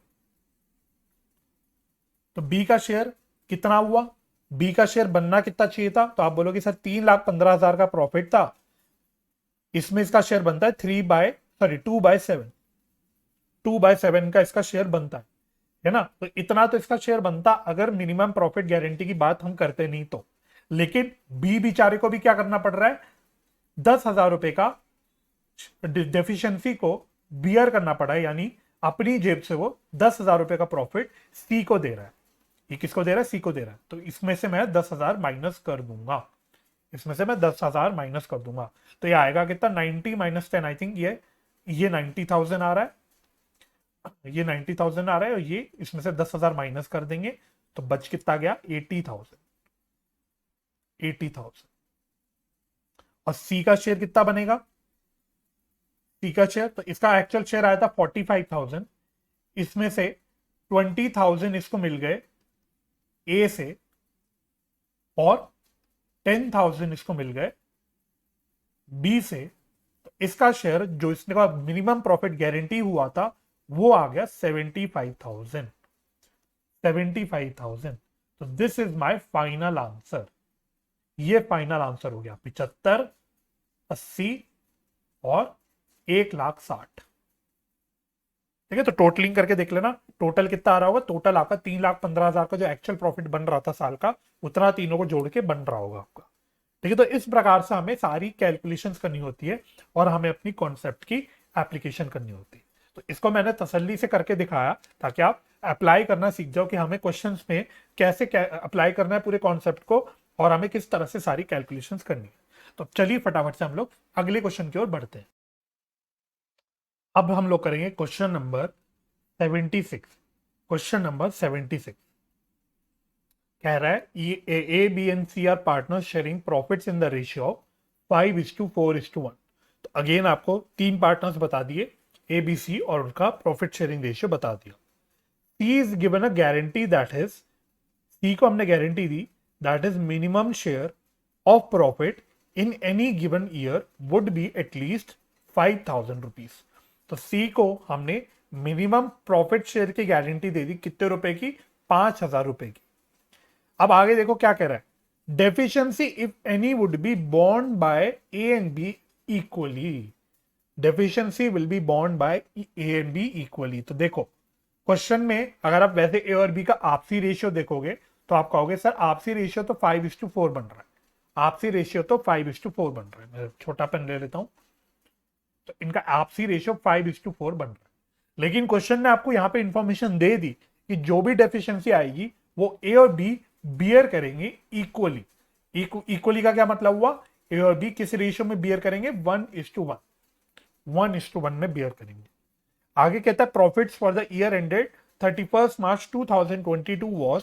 [SPEAKER 1] तो बी का शेयर कितना हुआ? बी का शेयर बनना कितना चाहिए था? तो आप बोलोगे सर 3,15,000 का प्रॉफिट था, इसमें इसका शेयर बनता है 2/7। 2/7 का इसका शेयर बनता है ना? तो इतना तो इसका शेयर बनता अगर मिनिमम प्रॉफिट गारंटी की बात हम करते नहीं तो। लेकिन बी बेचारे को भी क्या करना पड़ रहा है? 10,000 रुपए का डेफिशिएंसी को बियर करना पड़ा है, यानी अपनी जेब से वो 10,000 रुपए का प्रॉफिट सी को दे रहा है। ये किसको दे रहा है? सी को दे रहा है। तो इसमें से मैं 10,000 माइनस कर दूंगा। इसमें से मैं 10,000 माइनस कर दूंगा। तो ये आएगा कितना? 90 माइनस 10, आई थिंक ये 90,000 आ रहा है। ये 90,000 आ रहा है और ये इसमें से 10,000 माइनस कर देंगे तो बच कितना गया? 80,000। 80,000। और सी का शेयर कितना बनेगा? सी का शेयर, तो इसका एक्चुअल शेयर आया था 45,000, इसमें से 20,000 इसको मिल गए ए से और 10,000 इसको मिल गए बी से। तो इसका शेयर जो इसने का मिनिमम प्रॉफिट गारंटी हुआ था वो आ गया 75,000। 75,000। तो this is my final answer. ये फाइनल आंसर हो गया 75, 80 और 1,60,000। ठीक है, तो टोटलिंग करके देख लेना टोटल कितना आ रहा होगा। टोटल आपका 3,15,000 का जो एक्चुअल प्रॉफिट बन रहा था साल का, उतना तीनों को जोड़ के बन रहा होगा आपका। ठीक है, तो इस प्रकार से हमें सारी कैलकुलेशंस करनी होती है और हमें अपनी कॉन्सेप्ट की एप्लीकेशन करनी होती है। तो इसको मैंने तसल्ली से करके दिखाया ताकि आप अप्लाई करना सीख जाओ कि हमें क्वेश्चंस में कैसे अप्लाई करना है पूरे कॉन्सेप्ट को और हमें किस तरह से सारी कैलकुलेशंस करनी है। तो चलिए फटाफट से हम लोग अगले क्वेश्चन की ओर बढ़ते हैं। अब हम लोग करेंगे क्वेश्चन नंबर 76। क्वेश्चन नंबर 76 कह रहा है A B and C are partners sharing profits in the ratio of 5:4:1। तो अगेन आपको तीन पार्टनर्स बता दिए ए बी सी और उनका प्रॉफिट शेयरिंग रेशियो बता दिया। C is given a guarantee that is, C को हमने गारंटी दी that is minimum share of profit in any given year would be at least 5,000 rupees. तो सी को हमने मिनिमम प्रॉफिट शेयर की गारंटी दे दी कितने रुपए की, 5,000 रुपए की। अब आगे देखो क्या कह रहा है, deficiency if any would be bond by A and be equally. Deficiency will be bond by A and be equally. तो देखो क्वेश्चन में अगर आप वैसे ए और बी का आपसी रेशियो देखोगे तो आप कहोगे सर आपसी रेशियो तो 5:4 बन रहा है, आपसी रेशियो तो 5:4 बन रहा है। मैं छोटा पेन ले लेता हूं, तो इनका आपसी रेशियो 5:4 बन रहा है। लेकिन क्वेश्चन ने आपको यहां पे इंफॉर्मेशन दे दी कि जो भी डेफिशिएंसी आएगी वो ए और बी बियर करेंगे इक्वली। इक्वली का क्या मतलब हुआ, ए और बी किस रेशियो में बियर करेंगे, 1:1, 1:1 में बियर करेंगे। आगे कहता है profits for the year ended 31 March 2022 was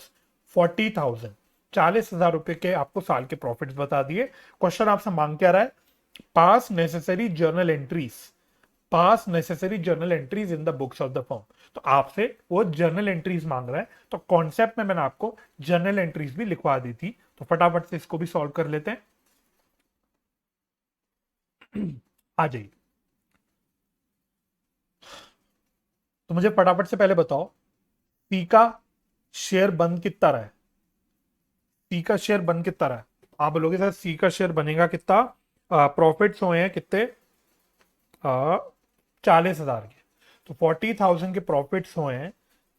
[SPEAKER 1] 40,000। 40,000 रुपए के आपको साल के प्रॉफिट्स बता दिए। क्वेश्चन आपसे मांग क्या रहा है, पास necessary journal entries, pass necessary journal entries in the books of the firm. तो आपसे वो जर्नल एंट्रीज मांग रहा है। तो कॉन्सेप्ट में मैंने आपको जर्नल एंट्रीज भी लिखवा दी थी, तो फटाफट से इसको भी सॉल्व कर लेते हैं। आ जाइए, तो मुझे फटाफट से पहले बताओ सी का शेयर बन कितना रहा है, सी का शेयर बन कितना रहा है। आप बोलोगे सर सी का शेयर बनेगा कितना, प्रॉफिट्स हुए हैं कितने, 40,000 के। तो 40,000 के प्रॉफिट्स हुए हैं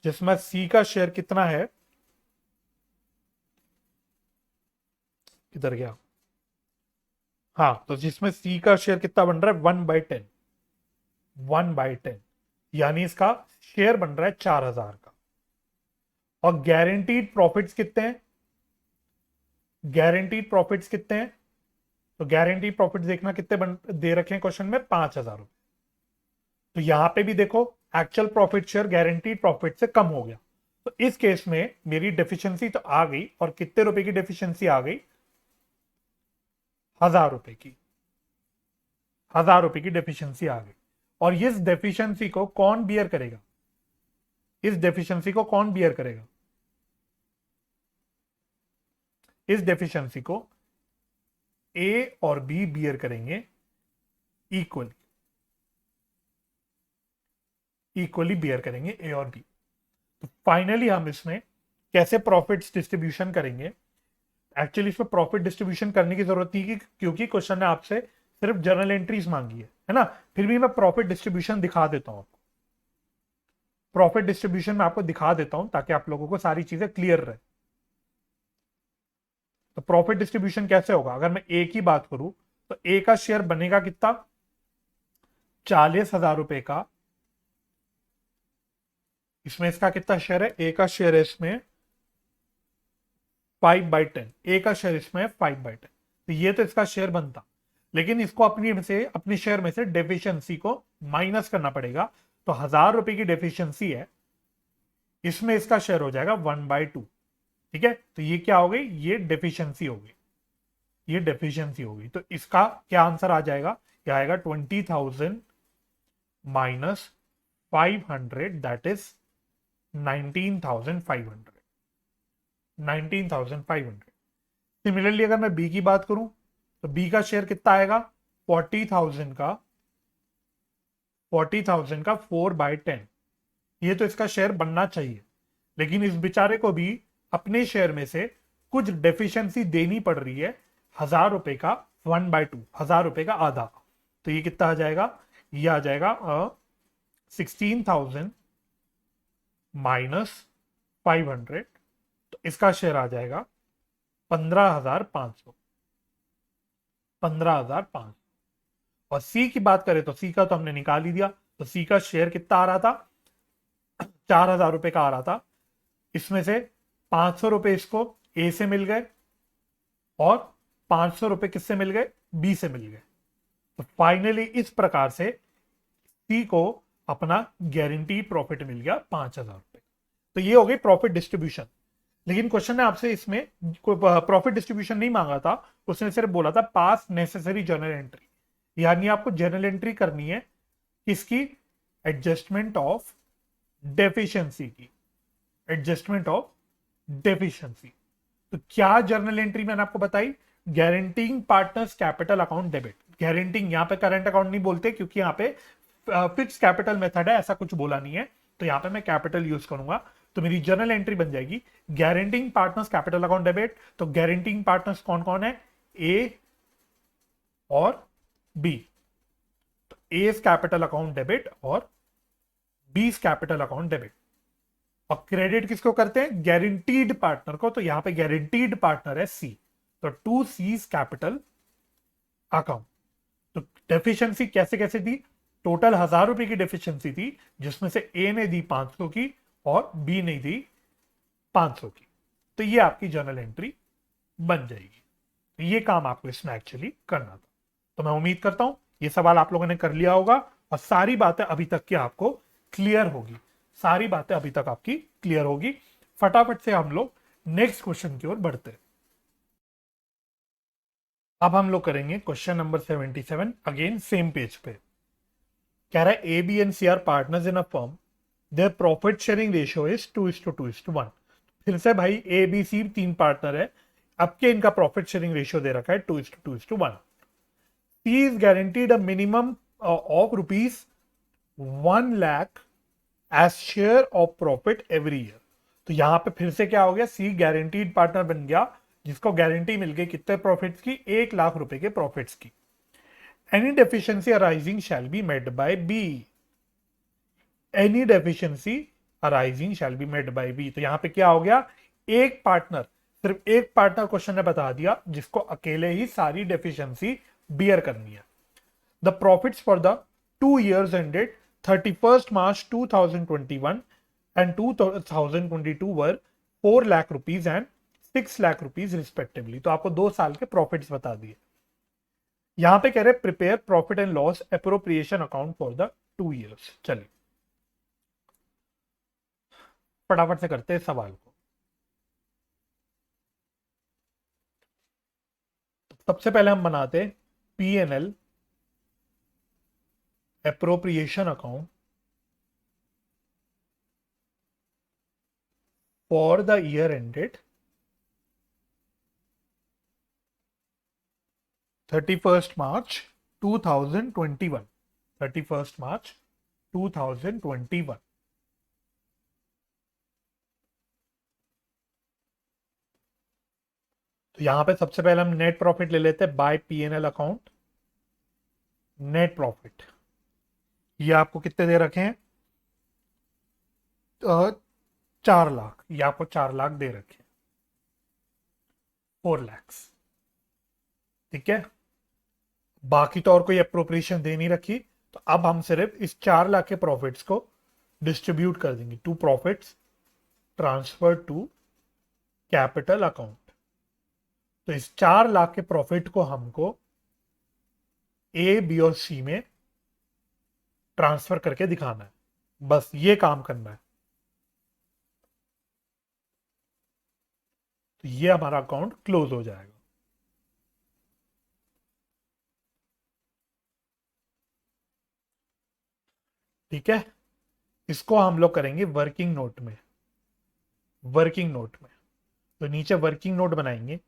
[SPEAKER 1] जिसमें सी का शेयर कितना है, किधर गया, हाँ, तो जिसमें सी का शेयर कितना बन रहा है, 1/10, 1/10, यानी इसका शेयर बन रहा है 4,000 का। और गारंटीड प्रॉफिट्स कितने हैं, गारंटीड प्रॉफिट्स कितने हैं, तो गारंटीड प्रॉफिट्स देखना कितने दे रखे हैं क्वेश्चन में, 5,000 रुपए। तो यहां पे भी देखो actual profit share guaranteed profit से कम हो गया। तो इस केस में मेरी डेफिशिएंसी तो आ गई, और कितने रुपए की डेफिशिएंसी आ गई, 1,000 रुपए की, 1,000 रुपए की डेफिशिएंसी आ गई। और इस डेफिशिएंसी को कौन बियर करेगा, इस डेफिशिएंसी को कौन बियर करेगा, इस डेफिशिएंसी को ए और बी बियर करेंगे इक्वली, इक्वली बियर करेंगे ए और बी। तो फाइनली हम इसमें कैसे प्रॉफिट्स डिस्ट्रीब्यूशन करेंगे, एक्चुअली इसमें प्रॉफिट डिस्ट्रीब्यूशन करने की जरूरत नहीं क्योंकि क्वेश्चन ने आपसे सिर्फ जर्नल एंट्रीज मांगी है ना। फिर भी मैं प्रॉफिट डिस्ट्रीब्यूशन दिखा देता हूं आपको, प्रॉफिट डिस्ट्रीब्यूशन में आपको दिखा देता हूं ताकि आप लोगों को सारी चीजें क्लियर रहे। तो प्रॉफिट डिस्ट्रीब्यूशन कैसे होगा, अगर मैं ए की बात करूं तो ए का शेयर बनेगा कितना, 40,000 रुपए का। इसमें इसका कितना शेयर है, ए का शेयर है इसमें 5/10, ए का शेयर इसमें 5/10। तो ये तो इसका शेयर बनता, लेकिन इसको अपने शेयर में से डेफिशिएंसी को माइनस करना पड़ेगा। तो 1,000 रुपए की डेफिशिएंसी है, इसमें इसका शेयर हो जाएगा 1/2। ठीक है, तो ये क्या हो गई, ये डेफिशिएंसी हो गई, ये डेफिशिएंसी हो गई। तो इसका क्या आंसर आ जाएगा, ये आएगा 20,000 माइनस 500, दैट इज 19,500, 19,500। सिमिलरली अगर मैं बी की बात करूं तो बी का शेयर कितना आएगा, 40,000 का, 40,000 का 4/10। ये तो इसका शेयर बनना चाहिए, लेकिन इस बेचारे को भी अपने शेयर में से कुछ डेफिशिएंसी देनी पड़ रही है ₹1000 का 1/2, ₹1000 का आधा, तो ये कितना आ जाएगा, ये आ जाएगा 16,000 -500, तो इसका शेयर आ जाएगा 15,500, 15,500। और सी की बात करें तो सी का तो हमने निकाल ही दिया, तो सी का शेयर कितना आ रहा था, ₹4,000 का आ रहा था। इसमें से ₹500 इसको ए से मिल गए और ₹500 किससे मिल गए, बी से मिल गए। तो फाइनली इस प्रकार से सी को अपना गारंटी प्रॉफिट मिल गया ₹5,000। तो ये हो गई प्रॉफिट डिस्ट्रीब्यूशन। लेकिन क्वेश्चन ने आपसे इसमें प्रॉफिट डिस्ट्रीब्यूशन नहीं मांगा था, उसने सिर्फ बोला था पास नेसेसरी जर्नल एंट्री, यानी आपको जर्नल एंट्री करनी है किसकी, एडजस्टमेंट ऑफ डेफिशिएंसी की, एडजस्टमेंट ऑफ डेफिशिएंसी। तो क्या जर्नल एंट्री मैंने आपको बताई, guaranteeing partners capital account debit. Guaranteeing, यहां पे करंट अकाउंट नहीं बोलते क्योंकि यहां पे फिक्स कैपिटल मेथड है, ऐसा कुछ बोला नहीं है, तो यहां पे मैं कैपिटल यूज करूंगा। तो मेरी जर्नल एंट्री बन जाएगी guaranteeing partners capital account debit. तो गारंटिंग पार्टनर्स कौन कौन है, ए और बी। तो ए कैपिटल अकाउंट डेबिट और बी कैपिटल अकाउंट डेबिट। और क्रेडिट किसको करते हैं, गारंटीड पार्टनर को, तो यहां पे गारंटीड पार्टनर है सी, तो टू सी कैपिटल अकाउंट। तो डेफिशिएंसी कैसे कैसे दी, टोटल ₹1000 की डेफिशिएंसी थी, जिसमें से ए ने दी 500 की और बी ने दी 500 की। तो ये आपकी जर्नल एंट्री बन जाएगी। तो ये काम आपको इसमें एक्चुअली करना था। तो मैं उम्मीद करता हूं ये सवाल आप लोगों ने कर लिया होगा और सारी बातें अभी तक की आपको क्लियर होगी, सारी बातें अभी तक आपकी क्लियर होगी। फटाफट से हम लोग नेक्स्ट क्वेश्चन की ओर बढ़ते हैं। अब हम लोग करेंगे question number 77, again same page पे। कह रहा है A B and C are partners in a firm, their profit sharing ratio is 2:2:1। फिर से भाई ए बी सी 3 पार्टनर है, अब के इनका प्रॉफिट शेयरिंग रेशियो दे रखा है 2:2:1। C is guaranteed a minimum of ₹1 lakh as share of profit every year. तो यहां पे फिर से क्या हो गया, सी गारंटीड पार्टनर बन गया, जिसको गारंटी मिल गई कितने प्रॉफिट्स की, ₹1,00,000 के प्रॉफिट्स की। Any deficiency arising shall be made by B, any deficiency arising shall be made by B. तो यहां पे क्या हो गया, एक पार्टनर, सिर्फ एक पार्टनर क्वेश्चन ने बता दिया जिसको अकेले ही सारी डेफिशिएंसी बियर करनी है। The profits for the 2 years ended 31st March 2021 and 2022 were 4 lakh rupees and 6 lakh rupees respectively. तो आपको 2 साल के प्रॉफिट्स बता दिए। यहां पे कह रहे prepare profit and loss appropriation account for the 2 years। चलिए फटाफट से करते हैं सवाल को। सबसे पहले हम बनाते P&L appropriation account for the year ended 31st March 2021, 31st March 2021। तो यहां पे सबसे पहले हम नेट प्रॉफिट ले लेते हैं bye P&L account. Net profit ये आपको कितने दे रखे हैं, 4 लाख, ये आपको 4 लाख दे रखे हैं, 4 lakhs। ठीक है, बाकी तो और कोई अप्रोप्रिएशन दे नहीं रखी, तो अब हम सिर्फ इस 4 लाख के प्रॉफिट्स को डिस्ट्रीब्यूट कर देंगे to profits transfer to capital account. तो इस 4 लाख के प्रॉफिट को हमको ए बी और सी में ट्रांसफर करके दिखाना है, बस ये काम करना है। तो ये हमारा अकाउंट क्लोज हो जाएगा। ठीक है, इसको हम लोग करेंगे वर्किंग नोट में, वर्किंग नोट में। तो नीचे वर्किंग नोट बनाएंगे,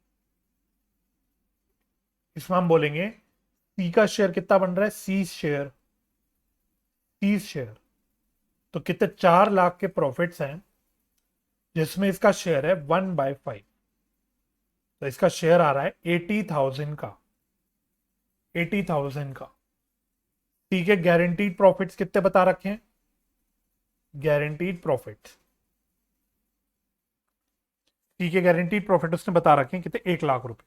[SPEAKER 1] इसमें हम बोलेंगे सी का शेयर कितना बन रहा है, सी शेयर, सी शेयर। तो कितने, 4 लाख के प्रॉफिट्स हैं जिसमें इसका शेयर है 1/5। तो इसका शेयर आ रहा है 80,000 का, 80,000 का। ठीक है, गारंटीड प्रॉफिट्स कितने बता रखे हैं? गारंटीड प्रॉफिट, ठीक है, गारंटीड प्रॉफिट उसने बता रखे हैं कितने? 1 लाख रुपए,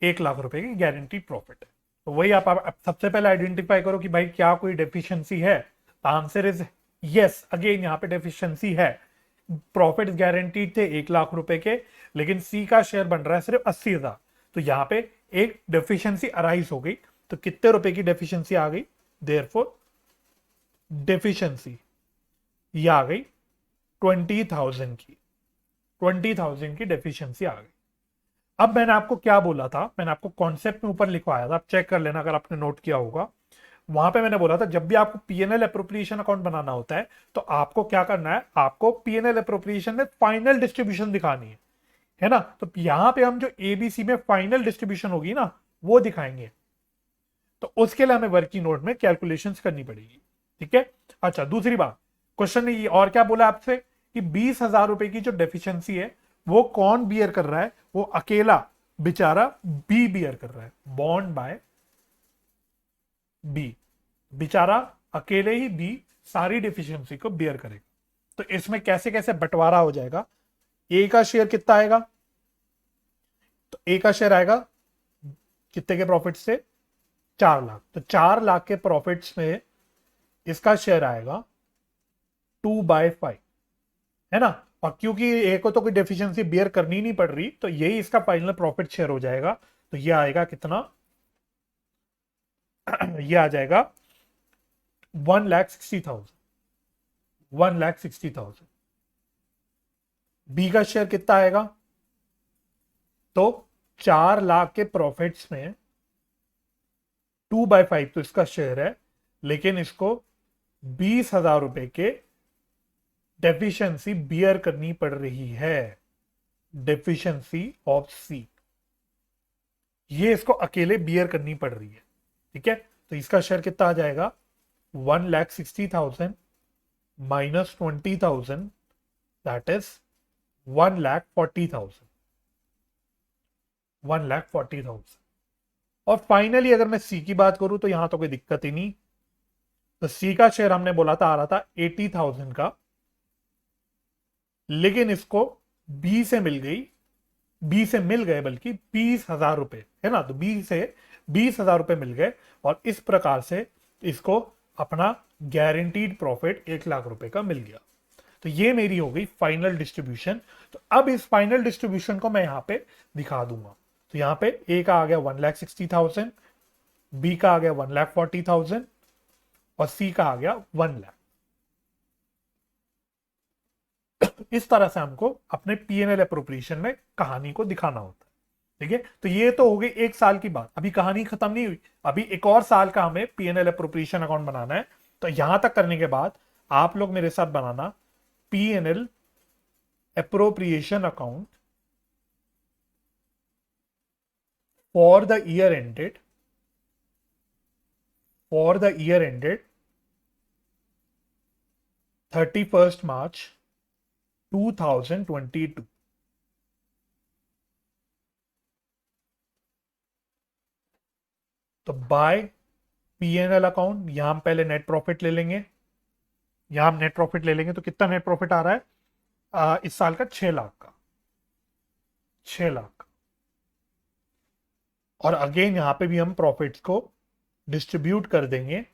[SPEAKER 1] 1 लाख रुपए की गारंटीड प्रॉफिट है। तो वही आप सबसे पहले आइडेंटिफाई करो कि भाई क्या कोई डेफिशिएंसी है। The answer is yes, again यहाँ पे डेफिशिएंसी है। प्रॉफिट गारंटीड थे 1 लाख रुपए के, लेकिन सी का शेयर बन रहा है सिर्फ 80,000। तो यहाँ पे एक डेफिशिएंसी अराइज हो गई। तो कितने रुपए की डेफिशिएंसी आ गई? देयरफॉर डेफिशिएंसी ये आ गई 20,000 की, 20,000 की डेफिशिएंसी आ गई। अब मैंने आपको क्या बोला था? मैंने आपको कॉन्सेप्ट में ऊपर लिखवाया था, आप चेक कर लेना अगर आपने नोट किया होगा। वहां पे मैंने बोला था जब भी आपको पीएनएल अप्रोप्रिएशन अकाउंट बनाना होता है तो आपको क्या करना है? आपको पीएनएल अप्रोप्रिएशन में फाइनल डिस्ट्रीब्यूशन दिखानी है ना? तो यहां पे हम जो एबीसी में फाइनल डिस्ट्रीब्यूशन होगी ना वो दिखाएंगे। तो उसके लिए हमें वर्किंग नोट में कैलकुलेशंस करनी पड़ेगी। ठीक है। अच्छा, दूसरी बात, क्वेश्चन ने ये और क्या बोला आपसे कि 20,000 रुपए की जो डेफिशिएंसी है वो कौन बियर कर रहा है? वो अकेला बेचारा बी बियर कर रहा है, बॉन्ड बाय बी। बेचारा अकेले ही बी सारी डेफिशिएंसी को बियर करेगा। तो इसमें कैसे कैसे बंटवारा हो जाएगा? ए का शेयर कितना आएगा? तो ए का शेयर आएगा कितने के प्रॉफिट से? 4 लाख। तो 4 लाख के प्रॉफिट्स में इसका शेयर आएगा 2/5, है ना? और क्योंकि ए को तो कोई डेफिशिएंसी बियर करनी नहीं पड़ रही तो यही इसका फाइनल प्रॉफिट शेयर हो जाएगा। तो ये आएगा कितना? ये आ जाएगा 1,60,000, 1,60,000। बी का शेयर कितना आएगा? तो 4 लाख के प्रॉफिट्स में 2/5 तो इसका शेयर है, लेकिन इसको 20,000 रुपए के डेफिशिएंसी बियर करनी पड़ रही है, डेफिशिएंसी ऑफ सी। ये इसको अकेले बियर करनी पड़ रही है। ठीक है। तो इसका शेयर कितना आ जाएगा? 1,60,000 माइनस 20,000, दैट इज 1,40,000, 1,40,000। और फाइनली अगर मैं सी की बात करूं तो यहां तो कोई दिक्कत ही नहीं। तो सी का शेयर हमने बोला था आ रहा था 80,000 का, लेकिन इसको बी से मिल गई, बी से मिल गए बल्कि 20,000 रुपए, है ना? तो बी से 20,000 रुपए मिल गए और इस प्रकार से इसको अपना गारंटीड प्रॉफिट 1 लाख रुपए का मिल गया। तो ये मेरी हो गई फाइनल डिस्ट्रीब्यूशन। तो अब इस फाइनल डिस्ट्रीब्यूशन को मैं यहां पे दिखा दूंगा। तो यहां पे ए का आ गया 1,60,000, बी का आ गया 1,40,000 और सी का आ गया 1 लाख। इस तरह से हमको अपने पीएनएल अप्रोप्रिएशन में कहानी को दिखाना होता है। ठीक है। तो ये तो हो गई 1 साल की बात, अभी कहानी खत्म नहीं हुई। अभी एक और साल का हमें पीएनएल अप्रोप्रिएशन अकाउंट बनाना है। तो यहां तक करने के बाद आप लोग मेरे साथ बनाना PnL appropriation account for the year ended, for the year ended 31st March 2022। तो बाय पीएनएल अकाउंट यहां हम पहले नेट प्रॉफिट ले लेंगे। यहां हम नेट प्रॉफिट ले लेंगे तो कितना नेट प्रॉफिट आ रहा है इस साल का? 6 लाख का, 6 लाख। और अगेन यहां पे भी हम प्रॉफिट्स को डिस्ट्रीब्यूट कर देंगे।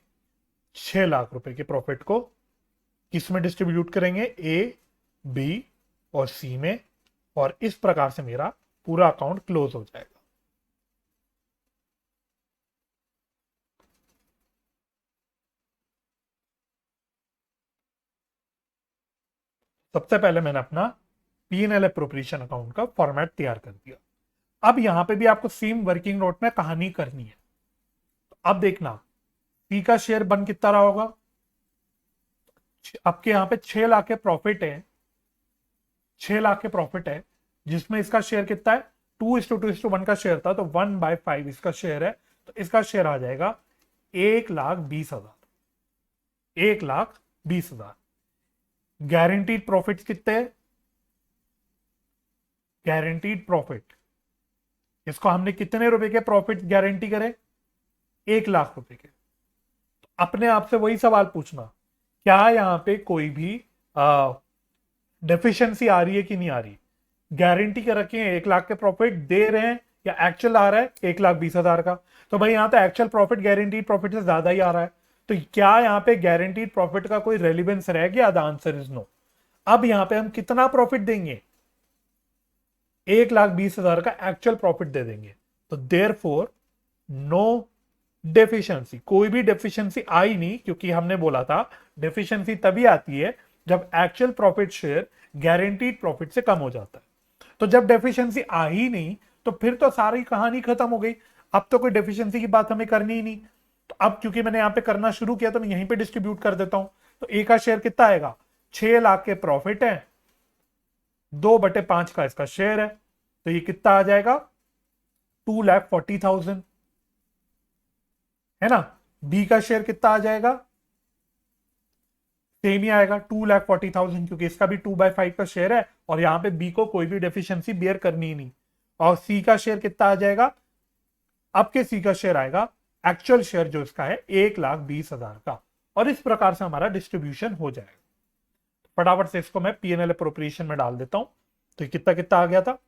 [SPEAKER 1] 6 लाख रुपए के प्रॉफिट को किस में डिस्ट्रीब्यूट करेंगे? ए, बी और सी में। और इस प्रकार से मेरा पूरा अकाउंट क्लोज हो जाएगा। सबसे पहले मैंने अपना पीएनएल अप्रोप्रिएशन अकाउंट का फॉर्मेट तैयार कर दिया। अब यहां पे भी आपको सेम वर्किंग नोट में कहानी करनी है। तो अब देखना सी का शेयर बन कितना रहा होगा? आपके यहां पे 6 लाख के प्रॉफिट है, 6 लाख के प्रॉफिट है, जिसमें इसका शेयर कितना है? 2:2:1 का शेयर था, तो 1/5 इसका शेयर है। तो इसका शेयर आ जाएगा 1,20,000, 1,20,000। गारंटीड प्रॉफिट कितने हैं? गारंटीड प्रॉफिट, इसको हमने कितने रुपए के प्रॉफिट गारंटी करे? 1 लाख रुपए के। अपने आप से वही सवाल पूछना, क्या यहां पे कोई भी डेफिशिएंसी आ रही है कि नहीं आ रही? गारंटी कर रखे हैं 1 लाख के प्रॉफिट दे रहे हैं, या एक्चुअल आ रहा है 1,20,000 का? तो भाई यहां तो एक्चुअल प्रॉफिट गारंटीड प्रॉफिट से ज्यादा ही आ रहा है। तो क्या यहां पे गारंटीड प्रॉफिट का कोई रेलिवेंस रह गया? The answer is no. अब यहां पे हम कितना प्रॉफिट देंगे? 1,20,000 का एक्चुअल प्रॉफिट दे देंगे। तो देयर फोर नो डेफिशिएंसी, कोई भी डेफिशिएंसी आई नहीं, क्योंकि हमने बोला था डेफिशिएंसी तभी आती है जब actual profit share guaranteed profit से कम हो जाता है। तो जब डेफिशिएंसी आ ही नहीं, तो फिर तो सारी कहानी खत्म हो गई। अब तो कोई डेफिशिएंसी की बात हमें करनी ही नहीं। तो अब क्योंकि मैंने यहां पे करना शुरू किया, तो मैं यहीं पे डिस्ट्रीब्यूट कर देता हूं। तो ए का शेयर कितना आएगा? 6 लाख के प्रॉफिट है, 2/5 का इसका शेयर है, तो ये कितना आ जाएगा? 2,40,000, है ना। बी का शेयर कितना आ जाएगा? सेम ही आएगा, 2,40,000, क्योंकि इसका भी 2/5 का शेयर है और यहां पे बी को कोई भी डेफिशिएंसी बियर करनी ही नहीं। और सी का शेयर कितना आ जाएगा? अब के सी का शेयर आएगा, एक्चुअल शेयर जो इसका है 1,20,000 का। और इस प्रकार से हमारा डिस्ट्रीब्यूशन हो जाएगा। फटाफट से इसको मैं पीएनएल अप्रोप्रिएशन में डाल देता हूं। तो ये कितना कितना आ गया था?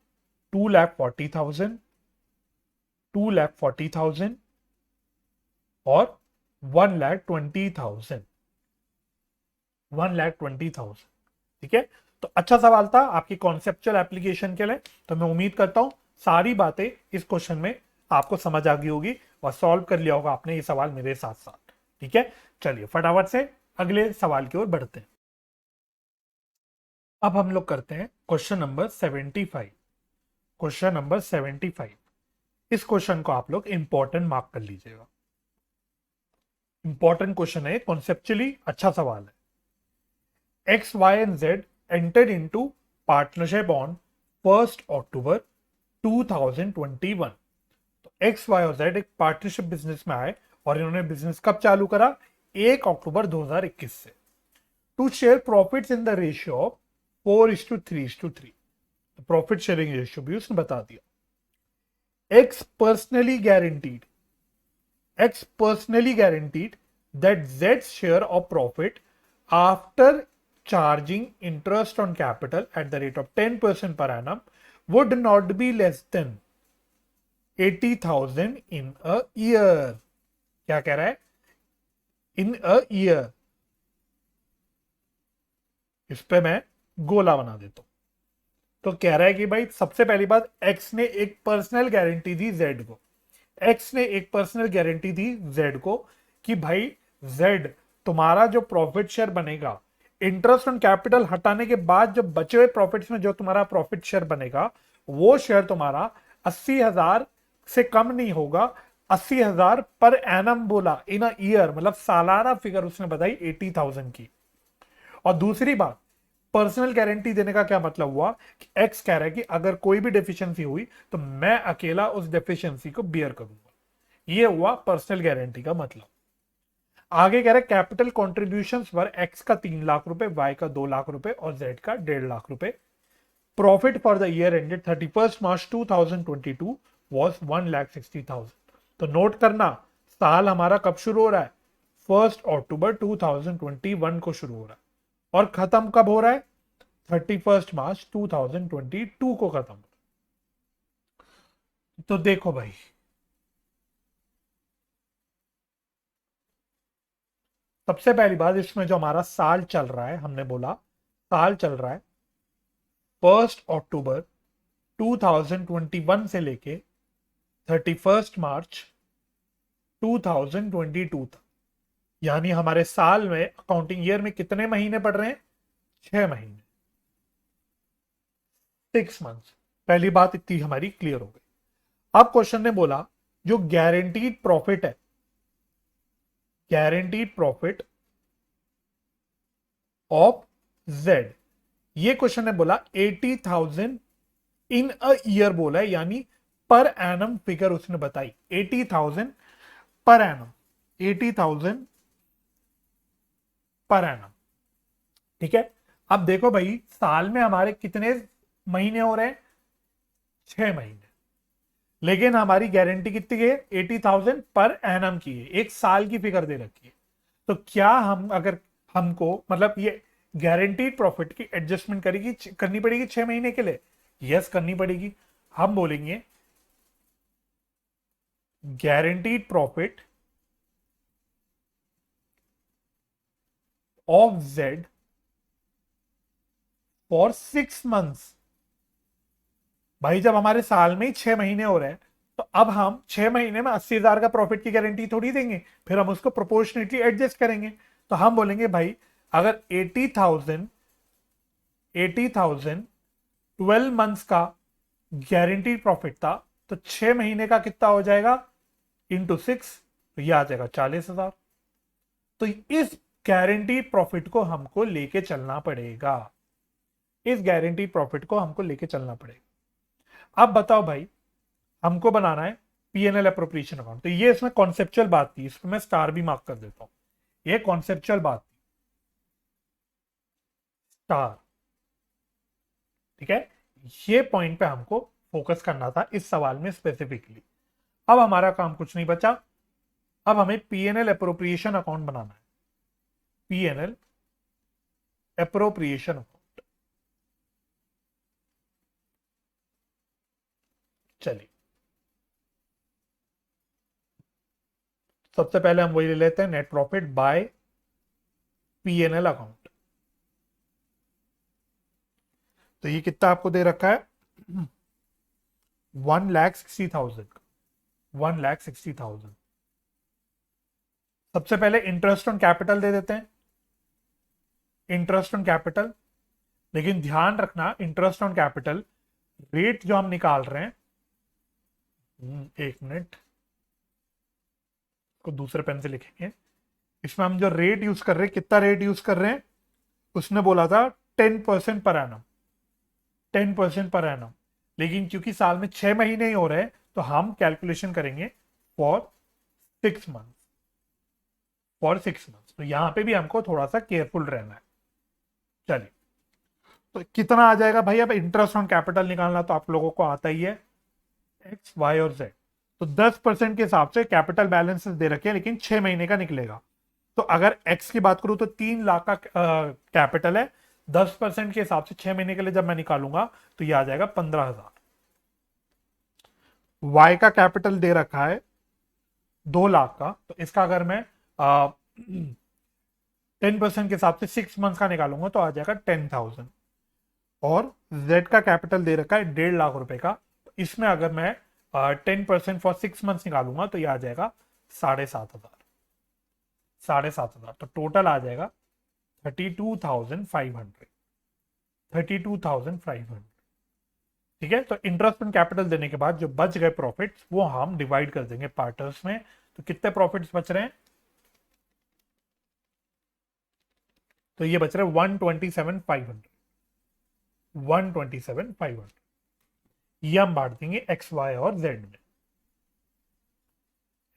[SPEAKER 1] 2,40,000, 2,40,000 और 1,20,000, 1,20,000। ठीक है। तो अच्छा सवाल था आपकी कॉन्सेप्चुअल एप्लीकेशन के लिए। तो मैं उम्मीद करता हूं सारी बातें इस क्वेश्चन में आपको समझ आ गई होगी और सॉल्व कर लिया होगा आपने ये सवाल मेरे साथ साथ। ठीक है, चलिए फटाफट से अगले सवाल की ओर बढ़ते हैं। अब हम लोग करते हैं क्वेश्चन नंबर 75। क्वेश्चन नंबर 75, इस क्वेश्चन को आप लोग इंपॉर्टेंट मार्क कर लीजिएगा। इंपॉर्टेंट क्वेश्चन है, कॉन्सेप्चुअली अच्छा सवाल है। X, Y and Z entered into partnership on 1st October 2021। तो X, Y और Z एक पार्टनरशिप बिजनेस में आए और इन्होंने बिजनेस कब चालू करा? 1 अक्टूबर 2021 से। To share profits in the ratio of 4:3:3। Profit sharing ratio भी उसने बता दिया। X personally guaranteed that Z's share of profit after charging interest on capital at the rate of 10% per annum would not be less than 80,000 in a year। क्या कह रहा है? इन a year. इस पे मैं गोला बना देता हूं। तो कह रहा है कि भाई सबसे पहली बात, एक्स ने एक पर्सनल गारंटी दी जेड को। एक्स ने एक पर्सनल गारंटी दी जेड को कि भाई जेड, तुम्हारा जो प्रॉफिट शेयर बनेगा, इंटरेस्ट ऑन कैपिटल हटाने के बाद जो बचे हुए प्रॉफिट्स में जो तुम्हारा प्रॉफिट शेयर बनेगा, वो शेयर तुम्हारा 80,000 से कम नहीं होगा। 80,000 पर एनम बोला, इन अ ईयर, मतलब सालाना फिगर उसने बताई 80,000 की। और दूसरी बात, पर्सनल गारंटी देने का क्या मतलब हुआ कि एक्स कह रहा है कि अगर कोई भी डेफिशिएंसी हुई तो मैं अकेला उस डेफिशिएंसी को बियर करूंगा। ये हुआ पर्सनल गारंटी का मतलब। आगे कह रहा है कैपिटल कॉन्ट्रीब्यूशंस पर एक्स का 3 लाख रुपए, वाई का 2 लाख रुपए और जेड का 1.5 लाख रुपए। Profit for the year ended 31 March 2022 was 1,60,000। तो नोट करना, साल हमारा कब शुरू हो रहा है? 1 अक्टूबर 2021 को शुरू हो रहा है और खत्म कब हो रहा है? 31 मार्च 2022 को खत्म। तो देखो भाई, सबसे पहली बात, इसमें जो हमारा साल चल रहा है, हमने बोला साल चल रहा है 1 अक्टूबर 2021 से लेके 31 मार्च 2022 तक। यानी हमारे साल में, अकाउंटिंग ईयर में कितने महीने पड़ रहे हैं? 6 महीने, 6 मंथ्स। पहली बात इतनी हमारी क्लियर हो गई। अब क्वेश्चन ने बोला जो गारंटीड प्रॉफिट है, गारंटीड प्रॉफिट ऑफ जेड, ये क्वेश्चन ने बोला 80,000 इन अ ईयर बोला है, यानी पर एनम फिगर उसने बताई 80,000 पर एनम, 80,000 पर एनम। ठीक है। अब देखो भाई, साल में हमारे कितने महीने हो रहे हैं? 6 महीने। लेकिन हमारी गारंटी कितनी है? 80,000 पर एनम की है, 1 साल की फिगर दे रखी है। तो क्या हम अगर हमको मतलब ये गारंटीड प्रॉफिट की एडजस्टमेंट करनी पड़ेगी 6 महीने के लिए? यस, करनी पड़ेगी। हम बोलेंगे guaranteed profit of Z for 6 months. भाई जब हमारे साल में ही 6 महीने हो रहे हैं, तो अब हम 6 महीने में 80,000 का प्रॉफिट की गारंटी थोड़ी देंगे, फिर हम उसको प्रोपोर्शनेटली एडजस्ट करेंगे। तो हम बोलेंगे भाई अगर 80,000 12 मंथ्स का गारंटीड प्रॉफिट था, तो 6 महीने का कितना हो जाएगा? इंटू 6, तो ये आ जाएगा 40,000। तो इस गारंटीड प्रॉफिट को हमको लेके चलना पड़ेगा, इस गारंटीड प्रॉफिट को हमको लेके चलना पड़ेगा। अब बताओ भाई, हमको बनाना है पीएनएल अप्रोप्रिएशन अकाउंट। तो ये इसमें कॉन्सेप्चुअल बात थी, इसको मैं स्टार भी मार्क कर देता हूं। ये कॉन्सेप्चुअल बात थी, स्टार। ठीक है, ये पॉइंट पे हमको फोकस करना था इस सवाल में स्पेसिफिकली। अब हमारा काम कुछ नहीं बचा, अब हमें पीएनएल अप्रोप्रिएशन अकाउंट बनाना है। पीएनएल अप्रोप्रिएशन अकाउंट, चलिए सबसे पहले हम वही ले लेते हैं, net profit by PNL account. तो ये कितना आपको दे रखा है? 1,60,000, 1,60,000। सबसे पहले इंटरेस्ट ऑन कैपिटल दे देते हैं, इंटरेस्ट ऑन कैपिटल। लेकिन ध्यान रखना, इंटरेस्ट ऑन कैपिटल रेट जो हम निकाल रहे हैं, 1 मिनट को दूसरे पेन से लिखेंगे। इसमें हम जो रेट यूज कर रहे हैं, कितना रेट यूज कर रहे हैं? उसने बोला था 10% पर एनम, 10% पर एनम। लेकिन क्योंकि साल में 6 महीने ही हो रहे हैं, तो हम कैलकुलेशन करेंगे फॉर 6 मंथ, फॉर 6 मंथ। तो यहां पे भी हमको थोड़ा सा केयरफुल रहना है। चलिए, तो कितना आ जाएगा भाई? अब इंटरेस्ट ऑन कैपिटल निकालना तो आप लोगों को आता ही है, एक्स वाई और जेड। तो 10% के हिसाब से कैपिटल बैलेंसेस दे रखे हैं, लेकिन 6 महीने का निकलेगा। तो अगर एक्स की बात करूं तो 3 लाख का कैपिटल है, 10% के हिसाब से 6 महीने के लिए जब मैं निकालूंगा तो ये आ जाएगा 15,000। वाई का कैपिटल दे रखा है 2 लाख का, तो इसका अगर मैं 10% के हिसाब से 6 मंथ का निकालूंगा तो आ जाएगा 10,000। और जेड का कैपिटल दे रखा है 1.5 लाख रुपए का, तो इसमें अगर मैं 10% फॉर 6 मंथ निकालूंगा तो ये आ जाएगा 7,500, 7,500। तो टोटल आ जाएगा 32,500, 32,500। ठीक है, तो इंटरेस्ट ऑन कैपिटल देने के बाद जो बच गए प्रॉफिट्स, वो हम डिवाइड कर देंगे पार्टर्स में। तो कितने प्रॉफिट्स बच रहे हैं? तो ये बच रहे हैं 127,500, 127,500। ये हम बांट देंगे एक्स वाई और जेड में,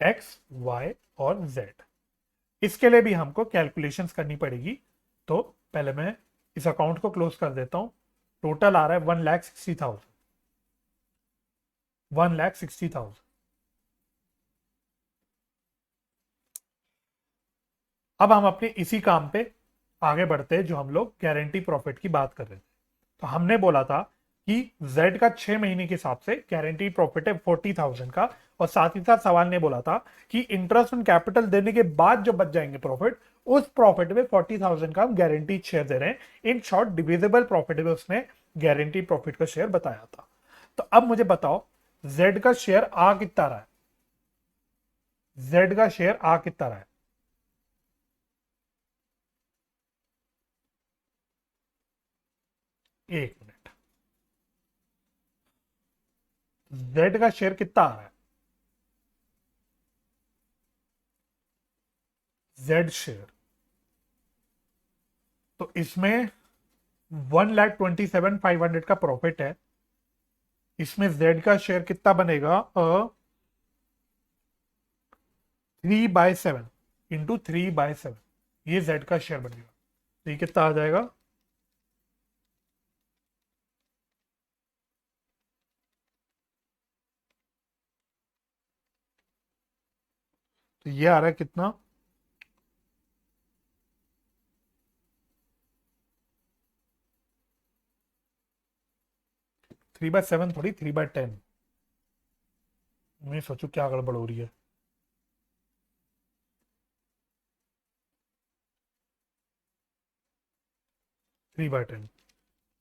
[SPEAKER 1] एक्स वाई और जेड। इसके लिए भी हमको कैलकुलेशंस करनी पड़ेगी। तो पहले मैं इस अकाउंट को क्लोज कर देता हूं। टोटल आ रहा है 1,60,000, 1,60,000। अब हम अपने इसी काम पे आगे बढ़ते हैं, जो हम लोग गारंटी प्रॉफिट की बात कर रहे थे। तो हमने बोला था कि जेड का 6 महीने के हिसाब से गारंटी प्रॉफिट है 40,000 का। और साथ ही साथ सवाल ने बोला था कि इंटरेस्ट ऑन कैपिटल देने के बाद जो बच जाएंगे प्रॉफिट, उस प्रॉफिट में 40,000 का हम गारंटी शेयर दे रहे हैं। इन शॉर्ट डिविजिबल प्रॉफिट में उसने गारंटी प्रॉफिट का शेयर बताया था। तो अब मुझे बताओ, जेड का शेयर आ कितना रहा है? जेड का शेयर आ कितना रहा है? एक मिनट, जेड का शेयर कितना आ रहा है? जेड शेयर, तो इसमें 1,27,500 का प्रॉफिट है। इसमें जेड का शेयर कितना बनेगा? 3/7 इंटू 3/7, ये जेड का शेयर बनेगा। तो ये कितना आ जाएगा? तो ये आ रहा है कितना, 3/7 थोड़ी, 3/10। मैं सोचू क्या गड़बड़ हो रही है। 3/10,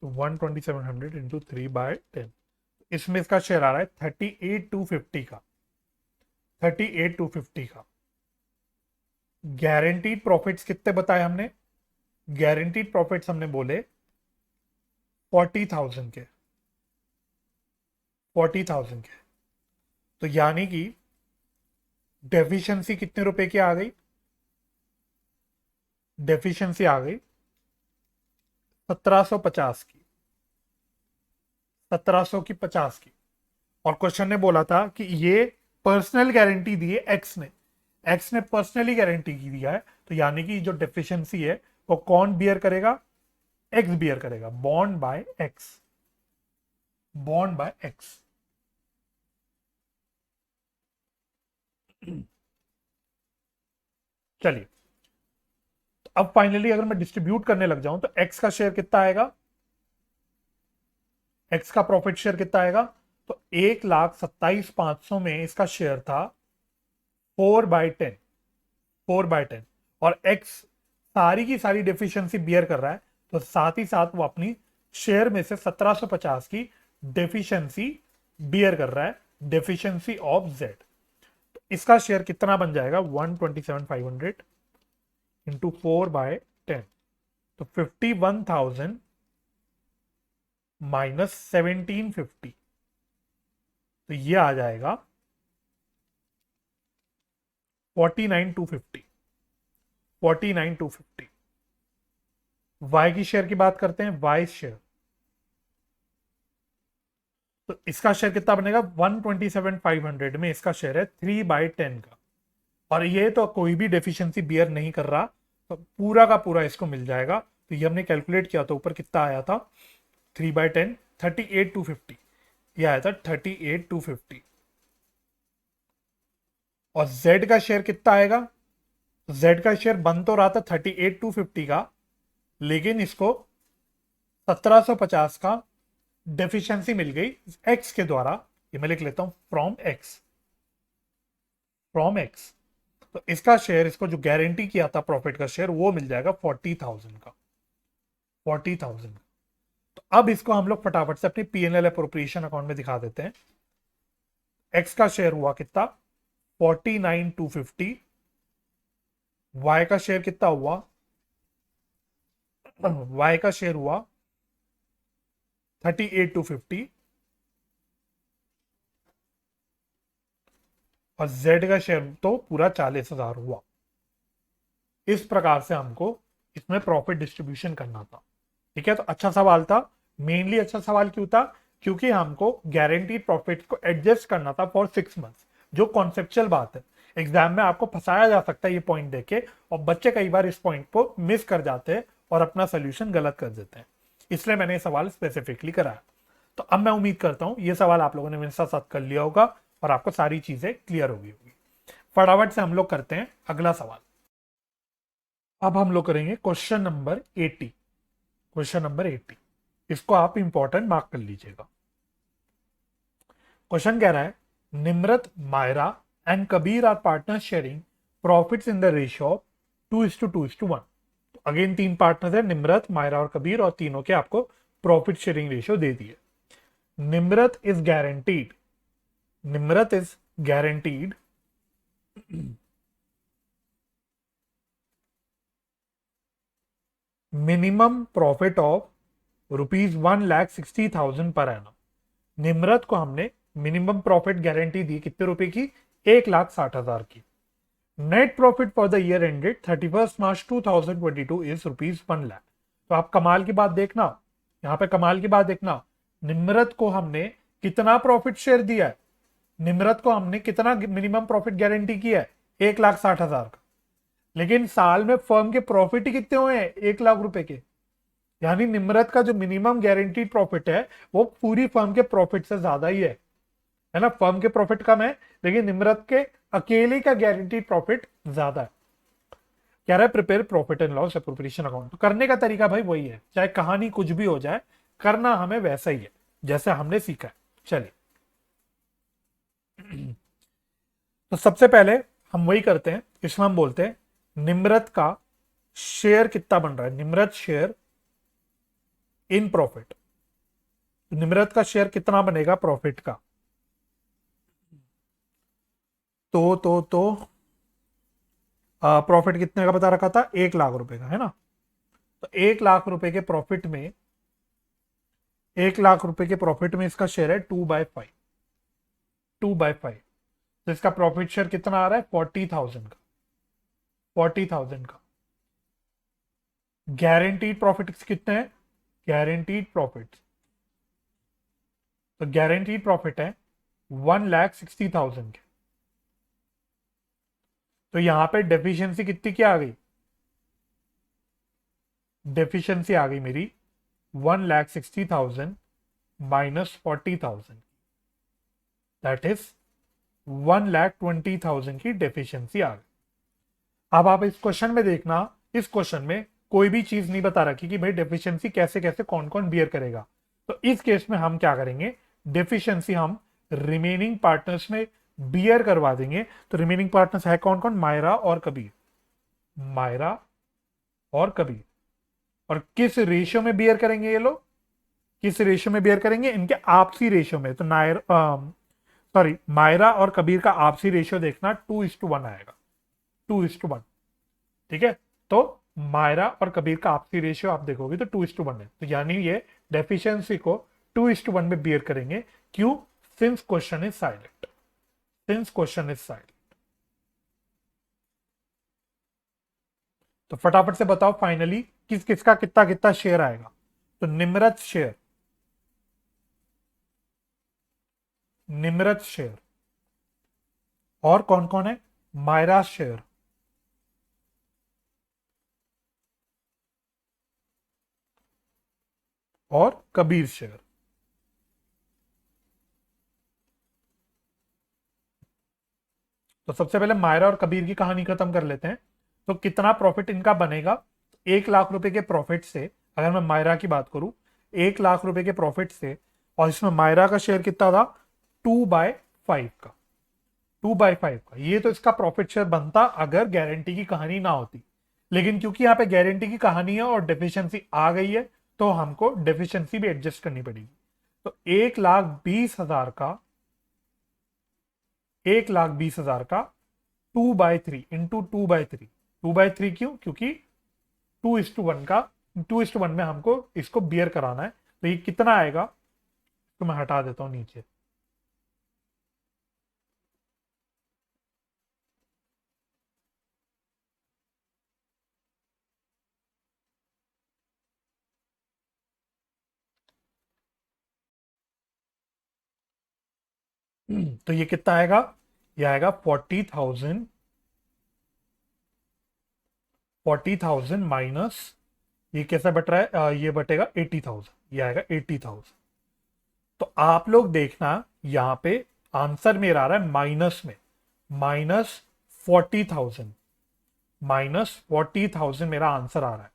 [SPEAKER 1] तो 12700 इंटू 3/10, इसमें इसका शेयर आ रहा है 38,250 का, 38,250 का। गारंटीड प्रॉफिट्स कितने बताए हमने, गारंटीड प्रॉफिट्स हमने बोले 40,000 के, 40,000 के। तो यानी कि डेफिशिएंसी कितने रुपए की आ गई, डेफिशिएंसी आ गई 1750 की, 1700 की 50 की। और क्वेश्चन ने बोला था कि ये पर्सनल गारंटी दी है एक्स ने, एक्स ने पर्सनली गारंटी की दिया है, तो यानी कि जो डेफिशिएंसी है वो कौन बियर करेगा, एक्स बियर करेगा, bond by x, bond by x. चलिए, तो अब फाइनली अगर मैं डिस्ट्रीब्यूट करने लग जाऊं तो एक्स का शेयर कितना आएगा, एक्स का प्रॉफिट शेयर कितना आएगा, तो 1,27,500 में इसका शेयर था 4/10, 4/10। और एक्स सारी की सारी डेफिशिएंसी बियर कर रहा है, तो साथ ही साथ वो अपनी शेयर में से 1750 की डेफिशिएंसी बियर कर रहा है, डेफिशिएंसी ऑफ जेड। तो इसका शेयर कितना बन जाएगा, 127,500 इंटू 4/10, तो 51,000 माइनस 1750, तो ये आ जाएगा 49,250, 49,250। वाई की शेयर की बात करते हैं, वाई शेयर, तो इसका शेयर कितना बनेगा, 127,500 में इसका शेयर है 3/10 का। और ये तो कोई भी डेफिशिएंसी बियर नहीं कर रहा, तो पूरा का पूरा इसको मिल जाएगा। तो ये हमने कैलकुलेट किया था, ऊपर कितना आया था, 3/10, 38,250, ये आया था 38,250। और जेड का शेयर कितना आएगा, जेड का शेयर बन तो रहा था 38,250 का, लेकिन इसको 1750 का डेफिशिएंसी मिल गई एक्स के द्वारा। ये मैं लिख लेता हूं, फ्रॉम एक्स, फ्रॉम एक्स। तो इसका शेयर, इसको जो गारंटी किया था प्रॉफिट का शेयर, वो मिल जाएगा 40,000 का, 40,000। तो अब इसको हम लोग फटाफट से अपने पीएनएल अप्रोप्रिएशन अकाउंट में दिखा देते हैं। एक्स का शेयर हुआ कितना, 49,250। वाई का शेयर कितना हुआ, वाई का शेयर हुआ 38,250। और जेड का शेयर तो पूरा 40,000 हुआ। इस प्रकार से हमको इसमें प्रॉफिट डिस्ट्रीब्यूशन करना था। ठीक है, तो अच्छा सवाल था। मेनली अच्छा सवाल क्यों था, क्योंकि हमको गारंटीड प्रॉफिट को एडजस्ट करना था फॉर 6 मंथ्स, जो कॉन्सेप्चुअल बात है। एग्जाम में आपको फंसाया जा सकता है ये पॉइंट देके, और बच्चे कई बार इस पॉइंट को मिस कर जाते हैं और अपना सोल्यूशन गलत कर देते हैं, इसलिए मैंने ये सवाल स्पेसिफिकली कराया। तो अब मैं उम्मीद करता हूं ये सवाल आप लोगों ने मेरे साथ साथ कर लिया होगा और आपको सारी चीजें क्लियर होगी होगी। फटाफट से हम लोग करते हैं अगला सवाल। अब हम लोग करेंगे क्वेश्चन नंबर 80, क्वेश्चन नंबर 80। इसको आप इंपॉर्टेंट मार्क कर लीजिएगा। क्वेश्चन कह रहा है, Nimrat, Myra and Kabir are partner sharing profits in the ratio of 2:2:1। तो अगेन 3 पार्टनर है, निम्रत, मायरा और कबीर, और तीनों के आपको प्रॉफिट शेयरिंग रेशियो दे दिए। Nimrat is guaranteed, Nimrat is guaranteed minimum profit of ₹1,60,000 per annum. Nimrat को हमने मिनिमम प्रॉफिट गारंटी दी कितने रुपए की, 1,60,000 की। Net profit for the year ended 31 March 2022 is ₹1,00,000। तो आप कमाल की बात देखना, यहां पे कमाल की बात देखना, निम्रत को हमने कितना प्रॉफिट शेयर दिया है, निम्रत को हमने कितना मिनिमम प्रॉफिट गारंटी किया है, 1,60,000 का। लेकिन साल में फर्म के प्रॉफिट ही कितने हुए हैं, 1,00,000 के। यानी निम्रत का जो मिनिमम गारंटीड प्रॉफिट है वो पूरी फर्म के प्रॉफिट से ज्यादा ही है ना। फर्म के प्रॉफिट कम है, लेकिन निम्रत के अकेले का गारंटीड प्रॉफिट ज्यादा है। कह रहा है prepare profit and loss appropriation account. तो करने का तरीका भाई वही है, चाहे कहानी कुछ भी हो जाए, करना हमें वैसा ही है जैसे हमने सीखा है। चलिए, तो सबसे पहले हम वही करते हैं, इसमें हम बोलते हैं निम्रत का शेयर कितना बन रहा है, Nimrat share in profit. Nimrat का शेयर कितना बनेगा प्रॉफिट का, तो प्रॉफिट कितने का बता रखा था, 1 लाख रुपए का, है ना। तो 1 लाख रुपए के प्रॉफिट में, 1 लाख रुपए के प्रॉफिट में इसका शेयर है 2/5, 2/5। तो इसका प्रॉफिट शेयर कितना आ रहा है, 40,000 का, 40,000 का। गारंटीड प्रॉफिट कितने हैं, गारंटीड प्रॉफिट, तो गारंटीड प्रॉफिट है 1,60,000 के। तो यहां पे डेफिशिएंसी कितनी की आ गई, डेफिशिएंसी आ गई मेरी 1,60,000 माइनस 40,000, दैट इज 1,20,000 की डेफिशिएंसी आ गई। अब आप इस क्वेश्चन में देखना, इस क्वेश्चन में कोई भी चीज नहीं बता रखी कि भाई डेफिशिएंसी कैसे कैसे कौन कौन बियर करेगा। तो इस केस में हम क्या करेंगे, डेफिशिएंसी हम रिमेनिंग पार्टनर्स में बियर करवा देंगे। तो रिमेनिंग पार्टनर्स है कौन कौन, मायरा और कबीर, मायरा और कबीर। और किस रेशियो में बियर करेंगे ये लोग, किस रेशियो में बियर करेंगे, इनके आपसी रेशियो में। तो सॉरी, मायरा और कबीर का आपसी रेशियो देखना 2:1 आएगा, 2:1। ठीक है, तो मायरा और कबीर का आपसी रेशियो आप देखोगे तो 2:1 है। तो यानी ये डेफिशिएंसी को 2:1 में बियर करेंगे। क्यों, since question is silent, since question is silent. तो फटाफट से बताओ फाइनली किस किसका कितना कितना शेयर आएगा। तो निम्रत शेयर, निम्रत शेयर, और कौन कौन है, मायरा शेयर, और कबीर शेयर। तो सबसे पहले मायरा और कबीर की कहानी खत्म कर लेते हैं। तो कितना प्रॉफिट इनका बनेगा, 1 लाख रुपए के प्रॉफिट से, अगर मैं मायरा की बात करूं, 1 लाख रुपए के प्रॉफिट से, और इसमें मायरा का शेयर कितना था, 2/5 का, 2/5 का। ये तो इसका प्रॉफिट शेयर बनता अगर गारंटी की कहानी ना होती। लेकिन क्योंकि यहाँ पे गारंटी की कहानी है और डेफिशिएंसी आ गई है, तो हमको डेफिशिएंसी भी एडजस्ट करनी पड़ेगी। तो 1,20,000 का, 1,20,000 का 2/3 इंटू 2/3, 2/3 क्यों, क्योंकि 2:1 का, 2:1 में हमको इसको बियर कराना है। तो ये कितना आएगा, तो मैं हटा देता हूं नीचे। तो ये कितना आएगा, ये आएगा 40,000, 40,000 माइनस, ये कैसा बट रहा है, ये बटेगा 80,000, ये आएगा 80,000। तो आप लोग देखना यहां पे आंसर मेरा आ रहा है माइनस में, -40,000, -40,000 मेरा आंसर आ रहा है।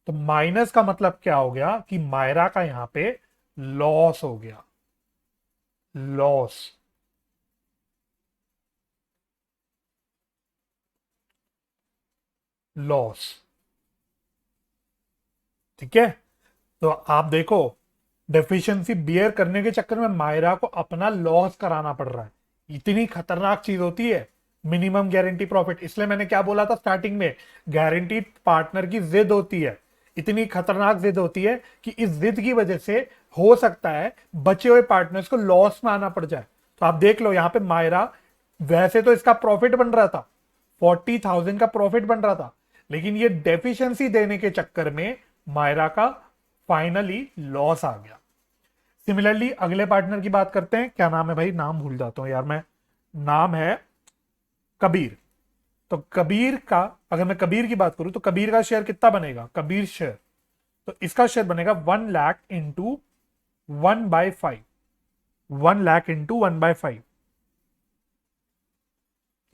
[SPEAKER 1] तो माइनस का मतलब क्या हो गया कि मायरा का यहां पे लॉस हो गया, लॉस। लॉस, ठीक है। तो आप देखो, डेफिशिएंसी बियर करने के चक्कर में मायरा को अपना लॉस कराना पड़ रहा है। इतनी खतरनाक चीज होती है मिनिमम गारंटी प्रॉफिट। इसलिए मैंने क्या बोला था स्टार्टिंग में, गारंटी पार्टनर की जिद होती है, इतनी खतरनाक जिद होती है कि इस जिद की वजह से हो सकता है बचे हुए पार्टनर्स को लॉस में आना पड़ जाए। तो आप देख लो यहां पे मायरा, वैसे तो इसका प्रॉफिट बन रहा था, 40,000 का प्रॉफिट बन रहा था, लेकिन ये डेफिशिएंसी देने के चक्कर में मायरा का फाइनली लॉस आ गया। सिमिलरली अगले पार्टनर की बात करते हैं, क्या नाम है भाई, नाम भूल जाता हूं यार मैं, नाम है कबीर। तो कबीर का, अगर मैं कबीर की बात करूं तो कबीर का शेयर कितना बनेगा, कबीर शेयर, तो इसका शेयर बनेगा 1 lakh into 1/5, 1 lakh into 1/5।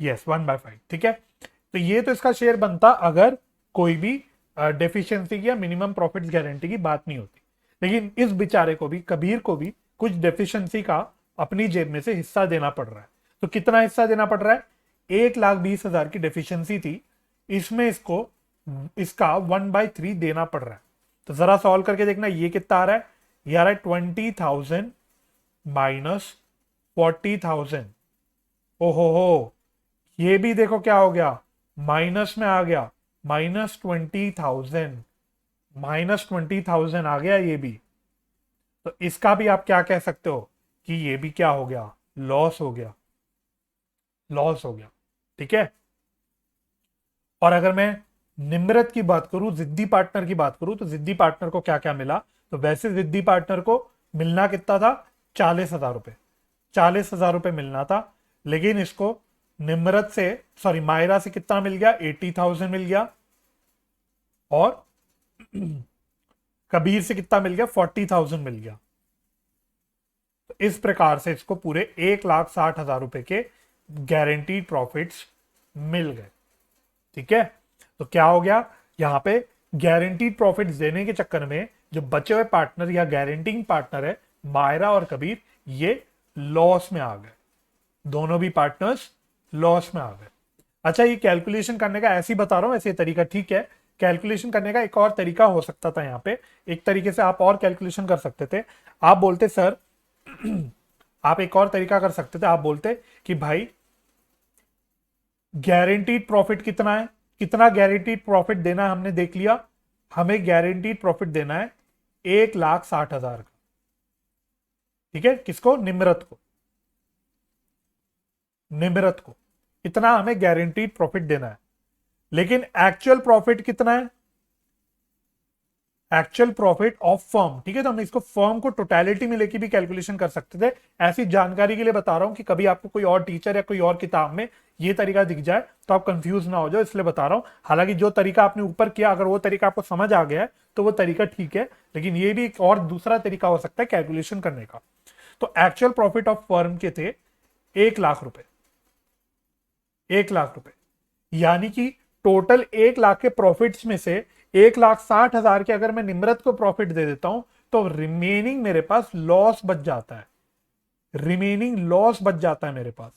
[SPEAKER 1] Yes 1/5, ठीक है। तो ये तो इसका शेयर बनता अगर कोई भी डेफिशिएंसी की या मिनिमम प्रॉफिट्स गारंटी की बात नहीं होती। लेकिन इस बेचारे को भी, कबीर को भी कुछ डेफिशिएंसी का अपनी जेब में से हिस्सा देना पड़ रहा है। तो कितना हिस्सा देना पड़ रहा है? 1,20,000 की डेफिशिएंसी थी, इसमें इसको इसका 1/3 देना पड़ रहा है। तो जरा सॉल्व करके देखना, ये कितना आ रहा है? ये आ रहा है 20,000 माइनस 40,000। ओहो हो, ये भी देखो क्या हो गया, माइनस में आ गया, -20,000, -20,000 आ गया ये भी। तो इसका भी आप क्या कह सकते हो कि ये भी क्या हो गया, लॉस हो गया, लॉस हो गया, ठीक है। और अगर मैं निम्रत की बात करूं, जिद्दी पार्टनर की बात करूं, तो जिद्दी पार्टनर को क्या क्या मिला? तो वैसे जिद्दी पार्टनर को मिलना कितना था? 40,000 रुपए, 40,000 रुपए मिलना था। लेकिन इसको निम्रत से, सॉरी मायरा से कितना मिल गया? 80,000 मिल गया। और कबीर से कितना मिल गया? 40,000 मिल गया। तो इस प्रकार से इसको पूरे 1,60,000 रुपए के गारंटीड प्रॉफिट्स मिल गए, ठीक है। तो क्या हो गया यहां पे? गारंटीड प्रॉफिट्स देने के चक्कर में जो बचे हुए पार्टनर या गारंटिंग पार्टनर है मायरा और कबीर, ये लॉस में आ गए, दोनों भी पार्टनर्स लॉस में आ गए। अच्छा, ये कैलकुलेशन करने का ऐसे ही बता रहा हूं, ऐसे तरीका ठीक है। कैलकुलेशन करने का एक और तरीका हो सकता था यहाँ पे, एक तरीके से आप और कैलकुलेशन कर सकते थे। आप बोलते सर आप एक और तरीका कर सकते थे, आप बोलते कि भाई गारंटीड प्रॉफिट कितना है, कितना गारंटीड प्रॉफिट देना है हमने देख लिया, हमें गारंटीड प्रॉफिट देना है 1,60,000 का, ठीक है। किसको? निम्रत को, निम्रत को इतना हमें गारंटीड प्रॉफिट देना है। लेकिन एक्चुअल प्रॉफिट कितना है? एक्चुअल प्रॉफिट ऑफ फर्म, ठीक है। तो हम इसको फर्म को टोटलिटी में लेके भी कैलकुलेशन कर सकते थे। ऐसी जानकारी के लिए बता रहा हूं कि कभी आपको कोई और टीचर या कोई और किताब में ये तरीका दिख जाए तो आप कंफ्यूज ना हो जाओ, इसलिए बता रहा हूं। हालांकि जो तरीका आपने ऊपर किया, अगर वो तरीका आपको समझ आ गया है तो वो तरीका ठीक है, लेकिन ये भी एक और दूसरा तरीका हो सकता है कैलकुलेशन करने का। तो एक्चुअल प्रॉफिट ऑफ फर्म के थे 1,00,000 रुपए, 1,00,000 रुपए, यानी कि टोटल 1,00,000 के प्रॉफिट्स में से 1,60,000 के अगर मैं निम्रत को प्रॉफिट दे देता हूं तो रिमेनिंग मेरे पास लॉस बच जाता है, रिमेनिंग लॉस बच जाता है मेरे पास।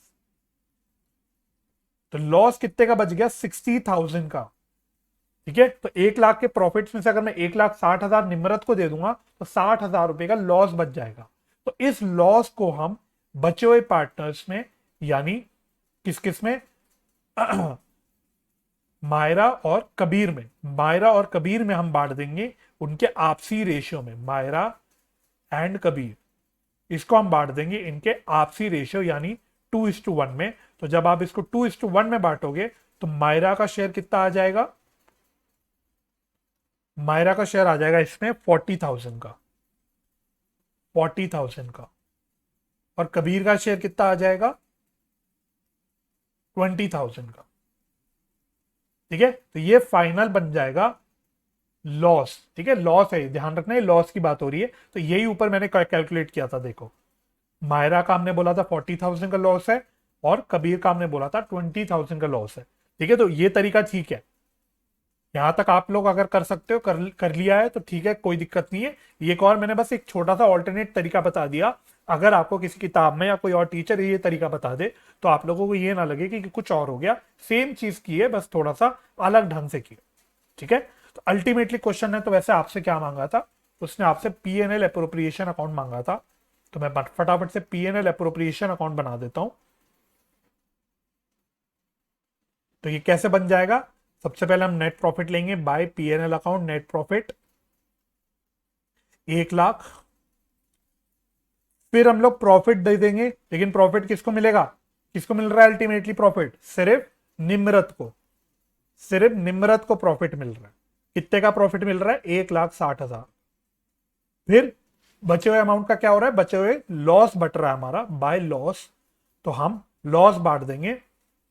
[SPEAKER 1] तो लॉस कितने का बच गया? 60,000 का, ठीक है। तो 1,00,000 के प्रॉफिट्स में से अगर मैं 1,60,000 निम्रत को दे दूंगा तो 60,000 रुपए का लॉस बच जाएगा। तो इस लॉस को हम बचे हुए पार्टनर्स में, यानी किस किस में मायरा और कबीर में, मायरा और कबीर में हम बांट देंगे उनके आपसी रेशियो में, मायरा एंड कबीर, इसको हम बांट देंगे इनके आपसी रेशियो यानी 2:1 में। तो जब आप इसको 2:1 में बांटोगे तो मायरा का शेयर कितना आ जाएगा? मायरा का शेयर आ जाएगा इसमें 40,000 का, 40,000 का। और कबीर का शेयर कितना आ जाएगा? 20,000 का, ठीक है। तो ये फाइनल बन जाएगा लॉस, ठीक है। लॉस है, ध्यान रखना है लॉस की बात हो रही है। तो यही ऊपर मैंने कैलकुलेट किया था, देखो मायरा का हमने बोला था 40,000 का लॉस है और कबीर का हमने बोला था 20,000 का लॉस है, ठीक है। तो ये तरीका ठीक है, यहां तक आप लोग अगर कर सकते हो, कर लिया है तो ठीक है, कोई दिक्कत नहीं है। एक और मैंने बस एक छोटा सा ऑल्टरनेट तरीका बता दिया। अगर आपको किसी किताब में या कोई और टीचर ये तरीका बता दे तो आप लोगों को ये ना लगे कि कुछ और हो गया, सेम चीज की है, बस थोड़ा सा अलग ढंग से की, ठीक है। तो अल्टीमेटली क्वेश्चन है तो वैसे आपसे क्या मांगा था? उसने आपसे पीएनएल अप्रोप्रिएशन अकाउंट मांगा था। तो मैं फटाफट से पीएनएल अप्रोप्रिएशन अकाउंट बना देता हूं। तो ये कैसे बन जाएगा? सबसे पहले हम नेट प्रॉफिट लेंगे by PNL account, net profit 1,00,000। फिर हम लोग प्रॉफिट दे देंगे, लेकिन प्रॉफिट किसको मिलेगा? किसको मिल रहा है अल्टीमेटली प्रॉफिट? सिर्फ निम्रत को, सिर्फ निम्रत को प्रॉफिट मिल रहा है। कितने का प्रॉफिट मिल रहा है? 1,60,000। फिर बचे हुए अमाउंट का क्या हो रहा है? बचे हुए लॉस बट रहा है हमारा बाय लॉस। तो हम लॉस बांट देंगे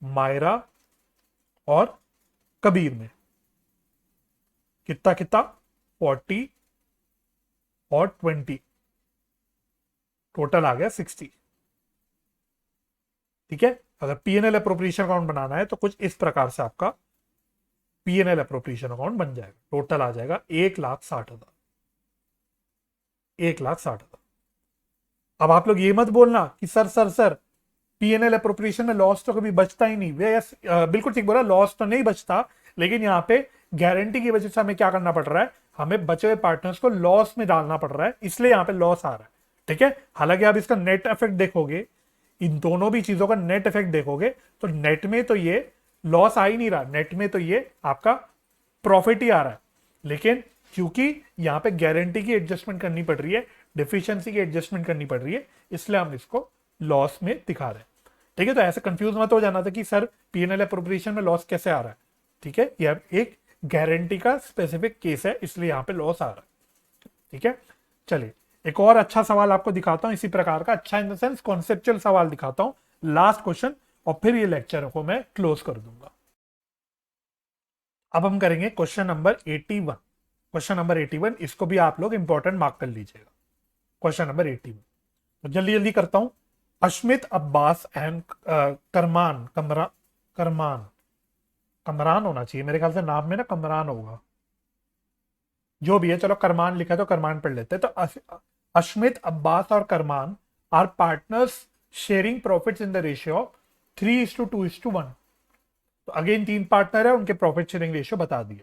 [SPEAKER 1] मायरा और कबीर में, कितना कितना? 40 और 20, टोटल आ गया 60, ठीक है। अगर पीएनएल अप्रोप्रिएशन अकाउंट बनाना है तो कुछ इस प्रकार से आपका पीएनएल अप्रोप्रिएशन अकाउंट बन जाएगा। टोटल आ जाएगा 1,60,000, 1,60,000। अब आप लोग ये मत बोलना कि सर पीएनएल अप्रोप्रिएशन में लॉस तो कभी बचता ही नहीं। वे बिल्कुल ठीक बोला, लॉस तो नहीं बचता, लेकिन यहाँ पे गारंटी की वजह से हमें क्या करना पड़ रहा है, हमें बचे हुए पार्टनर्स को लॉस में डालना पड़ रहा है, इसलिए यहाँ पे लॉस आ रहा है। ठीक है, हालांकि आप इसका नेट इफेक्ट देखोगे, इन दोनों भी चीजों का नेट इफेक्ट देखोगे तो नेट में तो ये लॉस आ ही नहीं रहा, नेट में तो ये आपका प्रॉफिट ही आ रहा है। लेकिन क्योंकि यहाँ पे गारंटी की एडजस्टमेंट करनी पड़ रही है, डिफिशियंसी की एडजस्टमेंट करनी पड़ रही है, इसलिए हम इसको लॉस में दिखा रहे हैं। ठीक है, तो ऐसे कंफ्यूज मत हो जाना था कि सर पीएनएल अप्रोप्रिएशन में लॉस कैसे आ रहा है। ठीक है, यह एक गारंटी का स्पेसिफिक केस है, इसलिए यहाँ पे लॉस आ रहा है। ठीक है, चलिए एक और अच्छा सवाल आपको दिखाता हूं इसी प्रकार का, अच्छा इन द सेंस कॉन्सेप्चुअल सवाल दिखाता हूं, लास्ट क्वेश्चन, और फिर ये लेक्चर को मैं क्लोज कर दूंगा। अब हम करेंगे क्वेश्चन नंबर 81। क्वेश्चन नंबर 81, इसको भी आप लोग इंपॉर्टेंट मार्क कर लीजिएगा। क्वेश्चन नंबर 81 तो जल्दी जल्दी करता हूं। अश्मित अब्बास एंड करमान करमान कमरान होना चाहिए मेरे ख्याल से, नाम में ना कमरान होगा, जो भी है, चलो करमान लिखा तो करमान पढ़ लेते हैं। तो अश्मित अब्बास और Karman are partners sharing profits in the ratio of 3:2:1। तो अगेन 3 पार्टनर है, उनके प्रॉफिट शेयरिंग रेशियो बता दिए।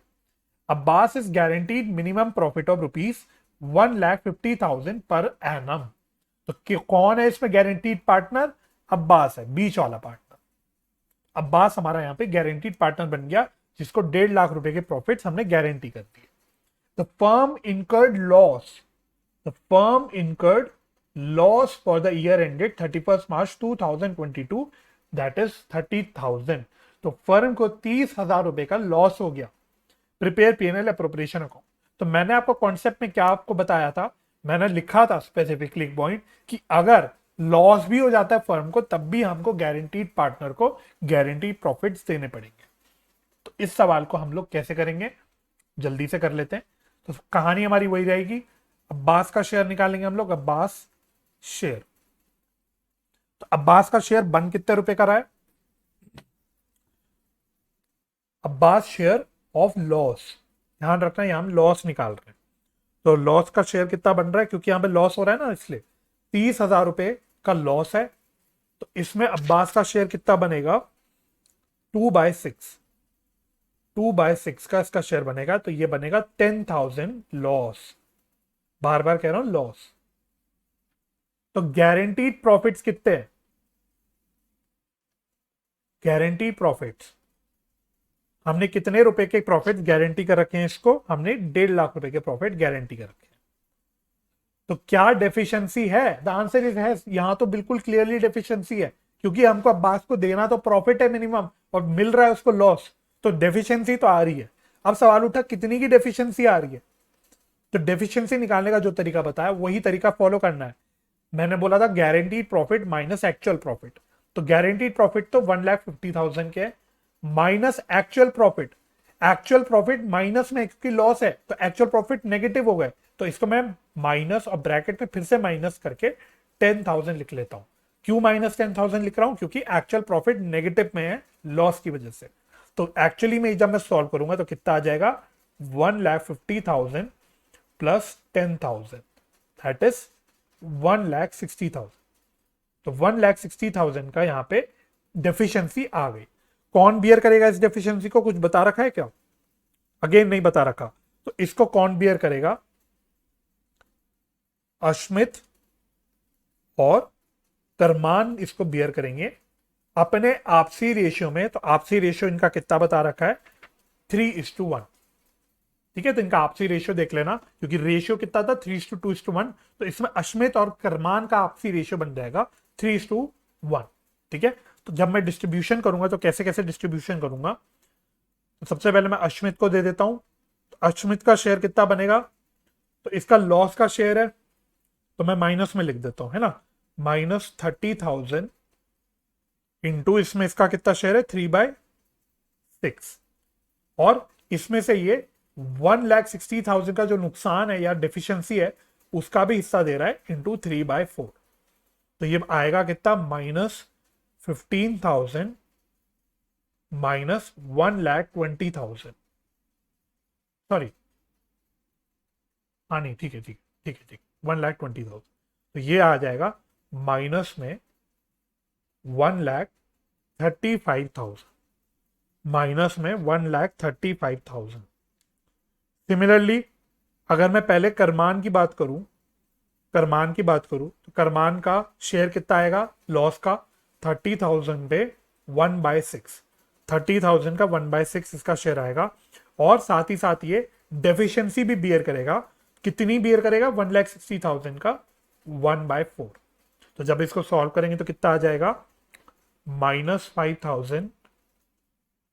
[SPEAKER 1] Abbas is guaranteed minimum profit of ₹1,50,000 per annum. तो कौन है इसमें गारंटीड पार्टनर? अब्बास है, बीच वाला पार्टनर। अब्बास हमारा यहाँ पे गारंटीड पार्टनर बन गया, जिसको 1.5 लाख रुपए के प्रॉफिट्स हमने गारंटी कर दिए। The firm incurred loss. The firm incurred loss for the year ended 31st March 2022, that is 30,000। तो फर्म को 30,000 रुपए का लॉस हो गया। Prepare PNL appropriation account. तो मैंने आपको कॉन्सेप्ट में क्या आपको बताया था, मैंने लिखा था स्पेसिफिकली एक पॉइंट कि अगर लॉस भी हो जाता है फर्म को, तब भी हमको गारंटीड पार्टनर को गारंटीड प्रॉफिट्स देने पड़ेंगे। तो इस सवाल को हम लोग कैसे करेंगे, जल्दी से कर लेते हैं। तो कहानी हमारी वही रहेगी, अब्बास का शेयर निकालेंगे हम लोग, अब्बास शेयर। तो अब्बास का शेयर बन कितने रुपए का रहा है? अब्बास शेयर ऑफ लॉस, ध्यान रखना यहां हम लॉस निकाल रहे हैं। तो लॉस का शेयर कितना बन रहा है, क्योंकि यहां पे लॉस हो रहा है ना, इसलिए 30,000 रुपए का लॉस है। तो इसमें अब्बास का शेयर कितना बनेगा? 2/6, 2/6 का इसका शेयर बनेगा, तो ये बनेगा 10,000 लॉस। बार बार कह रहा हूं लॉस। तो गारंटीड प्रॉफिट्स कितने हैं? गारंटीड प्रॉफिट्स हमने कितने रुपए के प्रॉफिट गारंटी कर रखे हैं? इसको हमने 1.5 लाख रुपए के प्रॉफिट गारंटी कर रखे हैं। तो क्या डेफिशिएंसी है? द आंसर इज है। यहां तो बिल्कुल क्लियरली डेफिशिएंसी है, क्योंकि हमको अब्बास को देना तो प्रॉफिट है मिनिमम, और मिल रहा है उसको लॉस, तो डेफिशिएंसी तो आ रही है। अब सवाल उठा कितनी की डेफिशिएंसी आ रही है? तो डेफिशिएंसी निकालने का जो तरीका बताया वही तरीका फॉलो करना है। मैंने बोला था guaranteed profit minus actual profit. तो गारंटीड प्रॉफिट तो 1,50,000 के है, minus actual profit. Actual profit minus में इसकी लॉस है, तो एक्चुअल प्रॉफिट नेगेटिव हो गए, तो इसको मैं माइनस और ब्रैकेट में फिर से माइनस करके 10,000 लिख लेता हूं। क्यों माइनस 10,000 लिख रहा हूं? क्योंकि एक्चुअल प्रॉफिट नेगेटिव में है लॉस की वजह से। तो एक्चुअली में जब मैं सॉल्व करूंगा तो कितना आ जाएगा? 1,50,000 प्लस 10,000, दैट इज 1,60,000। तो 1,60,000 का यहां पे डेफिशिएंसी आ गई। कौन बियर करेगा इस डेफिशिएंसी को? कुछ बता रखा है क्या? अगेन नहीं बता रखा। तो इसको कौन बियर करेगा? अश्मित और करमान इसको बियर करेंगे अपने आपसी रेशियो में। तो आपसी रेशियो इनका कितना बता रखा है? 3:1। ठीक है, तो इनका आपसी रेशियो देख लेना, क्योंकि रेशियो कितना था? 3:2:1। तो इसमें अश्मित और करमान का आपसी रेशियो बन जाएगा 3:1। ठीक है, तो जब मैं डिस्ट्रीब्यूशन करूंगा तो कैसे कैसे डिस्ट्रीब्यूशन करूंगा? तो सबसे पहले मैं अश्मित को दे देता हूं। तो अश्मित का शेयर कितना बनेगा? तो इसका लॉस का शेयर है, तो मैं माइनस में लिख देता हूं, है ना, -30,000 इंटू इसमें इसका कितना शेयर है? 3/6। और इसमें से ये 1,60,000 का जो नुकसान है या डेफिशिएंसी है, उसका भी हिस्सा दे रहा है, इंटू 3/4। तो ये आएगा कितना? 15,000 माइनस 1,20,000, सॉरी, हाँ नहीं ठीक है, ठीक ठीक है, ठीक, 1,20,000, तो ये आ जाएगा माइनस में 1,35,000, माइनस में 1,35,000। सिमिलरली अगर मैं पहले करमान की बात करूं, तो करमान का शेयर कितना आएगा लॉस का, 30,000 पे 1/6, 30,000 का 1/6 इसका शेयर आएगा। और साथ ही साथ ये डेफिशिएंसी भी बियर करेगा, कितनी बियर करेगा, 1,60,000 का 1/4। तो जब इसको सॉल्व करेंगे तो कितना आ जाएगा, -5,000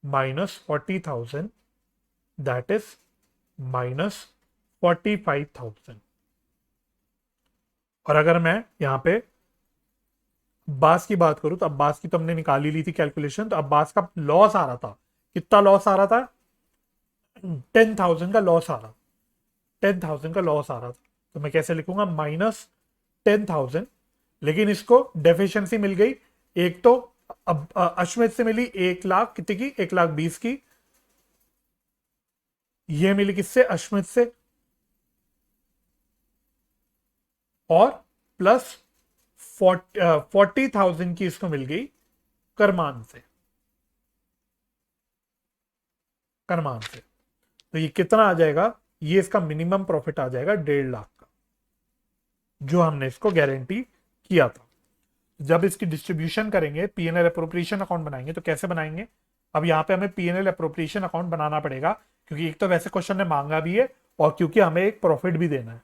[SPEAKER 1] -40,000, दैट इज -45,000। और अगर मैं यहां पे अब्बास की बात करूं तो अब्बास की तो हमने निकाल ही ली थी कैलकुलेशन, तो अब्बास का लॉस आ रहा था, कितना लॉस आ रहा था, 10,000 का लॉस आ रहा, 10,000 का लॉस आ रहा था। तो मैं कैसे लिखूंगा, -10,000, लेकिन इसको डेफिशिएंसी मिल गई, एक तो अश्मित से मिली 1,00,000 कितनी की, 1,20,000 की, ये मिली किससे, अश्मित से, और प्लस 40,000 की इसको मिल गई करमान से, तो ये कितना आ जाएगा, ये इसका मिनिमम प्रॉफिट आ जाएगा 1,50,000 का, जो हमने इसको गारंटी किया था। जब इसकी डिस्ट्रीब्यूशन करेंगे, पीएनएल अप्रोप्रिएशन अकाउंट बनाएंगे, तो कैसे बनाएंगे, अब यहाँ पे हमें पीएनएल अप्रोप्रिएशन अकाउंट बनाना पड़ेगा, क्योंकि एक तो वैसे क्वेश्चन ने मांगा भी है और क्योंकि हमें एक प्रॉफिट भी देना है,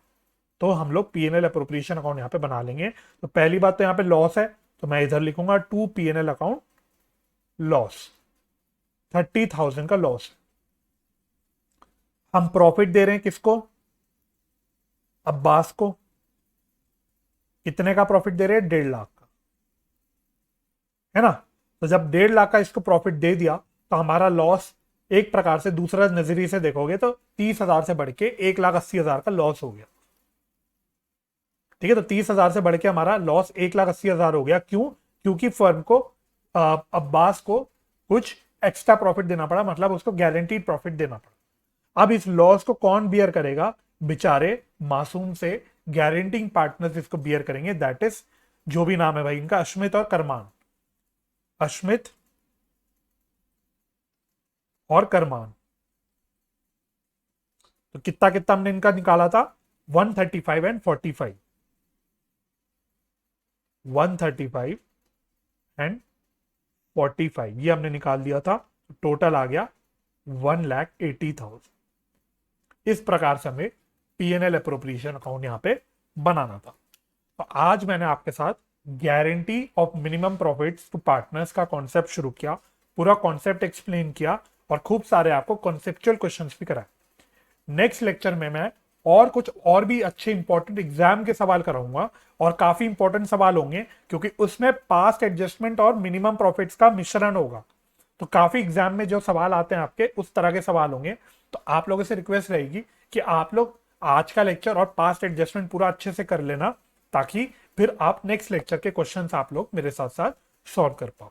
[SPEAKER 1] तो हम लोग पीएनएल अप्रोप्रिएशन अकाउंट यहाँ पे बना लेंगे। तो पहली बात तो यहाँ पे लॉस है, तो मैं इधर लिखूंगा टू पीएनएल अकाउंट लॉस, 30,000 का लॉस। हम प्रॉफिट दे रहे हैं किसको, अब्बास को, कितने का प्रॉफिट दे रहे हैं, 1,50,000 का, है ना। तो जब 1,50,000 का इसको प्रॉफिट दे दिया, तो हमारा लॉस एक प्रकार से दूसरा नजरिए से देखोगे तो 30,000 से बढ़ के 1,80,000 का लॉस हो गया, ठीक है। तो 30,000 से बढ़ के हमारा लॉस 1,80,000 हो गया, क्यों, क्योंकि फर्म को अब्बास को कुछ एक्स्ट्रा प्रॉफिट देना पड़ा, मतलब उसको गारंटीड प्रॉफिट देना पड़ा। अब इस लॉस को कौन बियर करेगा, बेचारे मासूम से गारंटिंग पार्टनर्स इसको बियर करेंगे, दैट इज जो भी नाम है भाई इनका, अश्मित और करमान, अश्मित और करमान। तो कितना कितना हमने इनका निकाला था, 135 एंड 45, 135 एंड 45 ये हमने निकाल दिया था, टोटल आ गया 1,80,000। इस प्रकार से हमें पीएनएल अप्रोप्रिएशन अकाउंट यहां पे बनाना था। तो आज मैंने आपके साथ guarantee of minimum profits to partners का कॉन्सेप्ट शुरू किया, पूरा कॉन्सेप्ट एक्सप्लेन किया और खूब सारे आपको कॉन्सेप्चुअल क्वेश्चंस भी कराए। नेक्स्ट लेक्चर में मैं और कुछ और भी अच्छे इंपॉर्टेंट एग्जाम के सवाल कराऊंगा, और काफी इंपॉर्टेंट सवाल होंगे, क्योंकि उसमें पास्ट एडजस्टमेंट और मिनिमम प्रॉफिट्स का मिश्रण होगा। तो काफी एग्जाम में जो सवाल आते हैं आपके, उस तरह के सवाल होंगे। तो आप लोगों से रिक्वेस्ट रहेगी कि आप लोग आज का लेक्चर और पास्ट एडजस्टमेंट पूरा अच्छे से कर लेना, ताकि फिर आप नेक्स्ट लेक्चर के क्वेश्चंस आप लोग मेरे साथ साथ सॉल्व कर पाओ।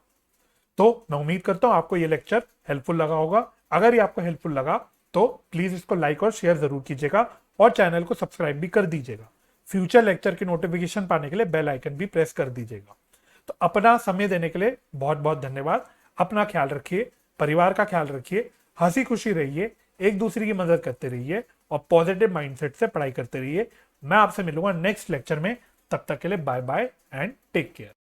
[SPEAKER 1] तो मैं उम्मीद करता हूं आपको ये लेक्चर हेल्पफुल लगा होगा। अगर ये आपको हेल्पफुल लगा तो प्लीज इसको लाइक और शेयर जरूर कीजिएगा, और चैनल को सब्सक्राइब भी कर दीजिएगा। फ्यूचर लेक्चर की नोटिफिकेशन पाने के लिए बेल आइकन भी प्रेस कर दीजिएगा। तो अपना समय देने के लिए बहुत बहुत धन्यवाद। अपना ख्याल रखिए, परिवार का ख्याल रखिए, हंसी खुशी रहिए, एक दूसरे की मदद करते रहिए और पॉजिटिव माइंडसेट से पढ़ाई करते रहिए। मैं आपसे मिलूंगा नेक्स्ट लेक्चर में, तब तक के लिए bye bye and take care.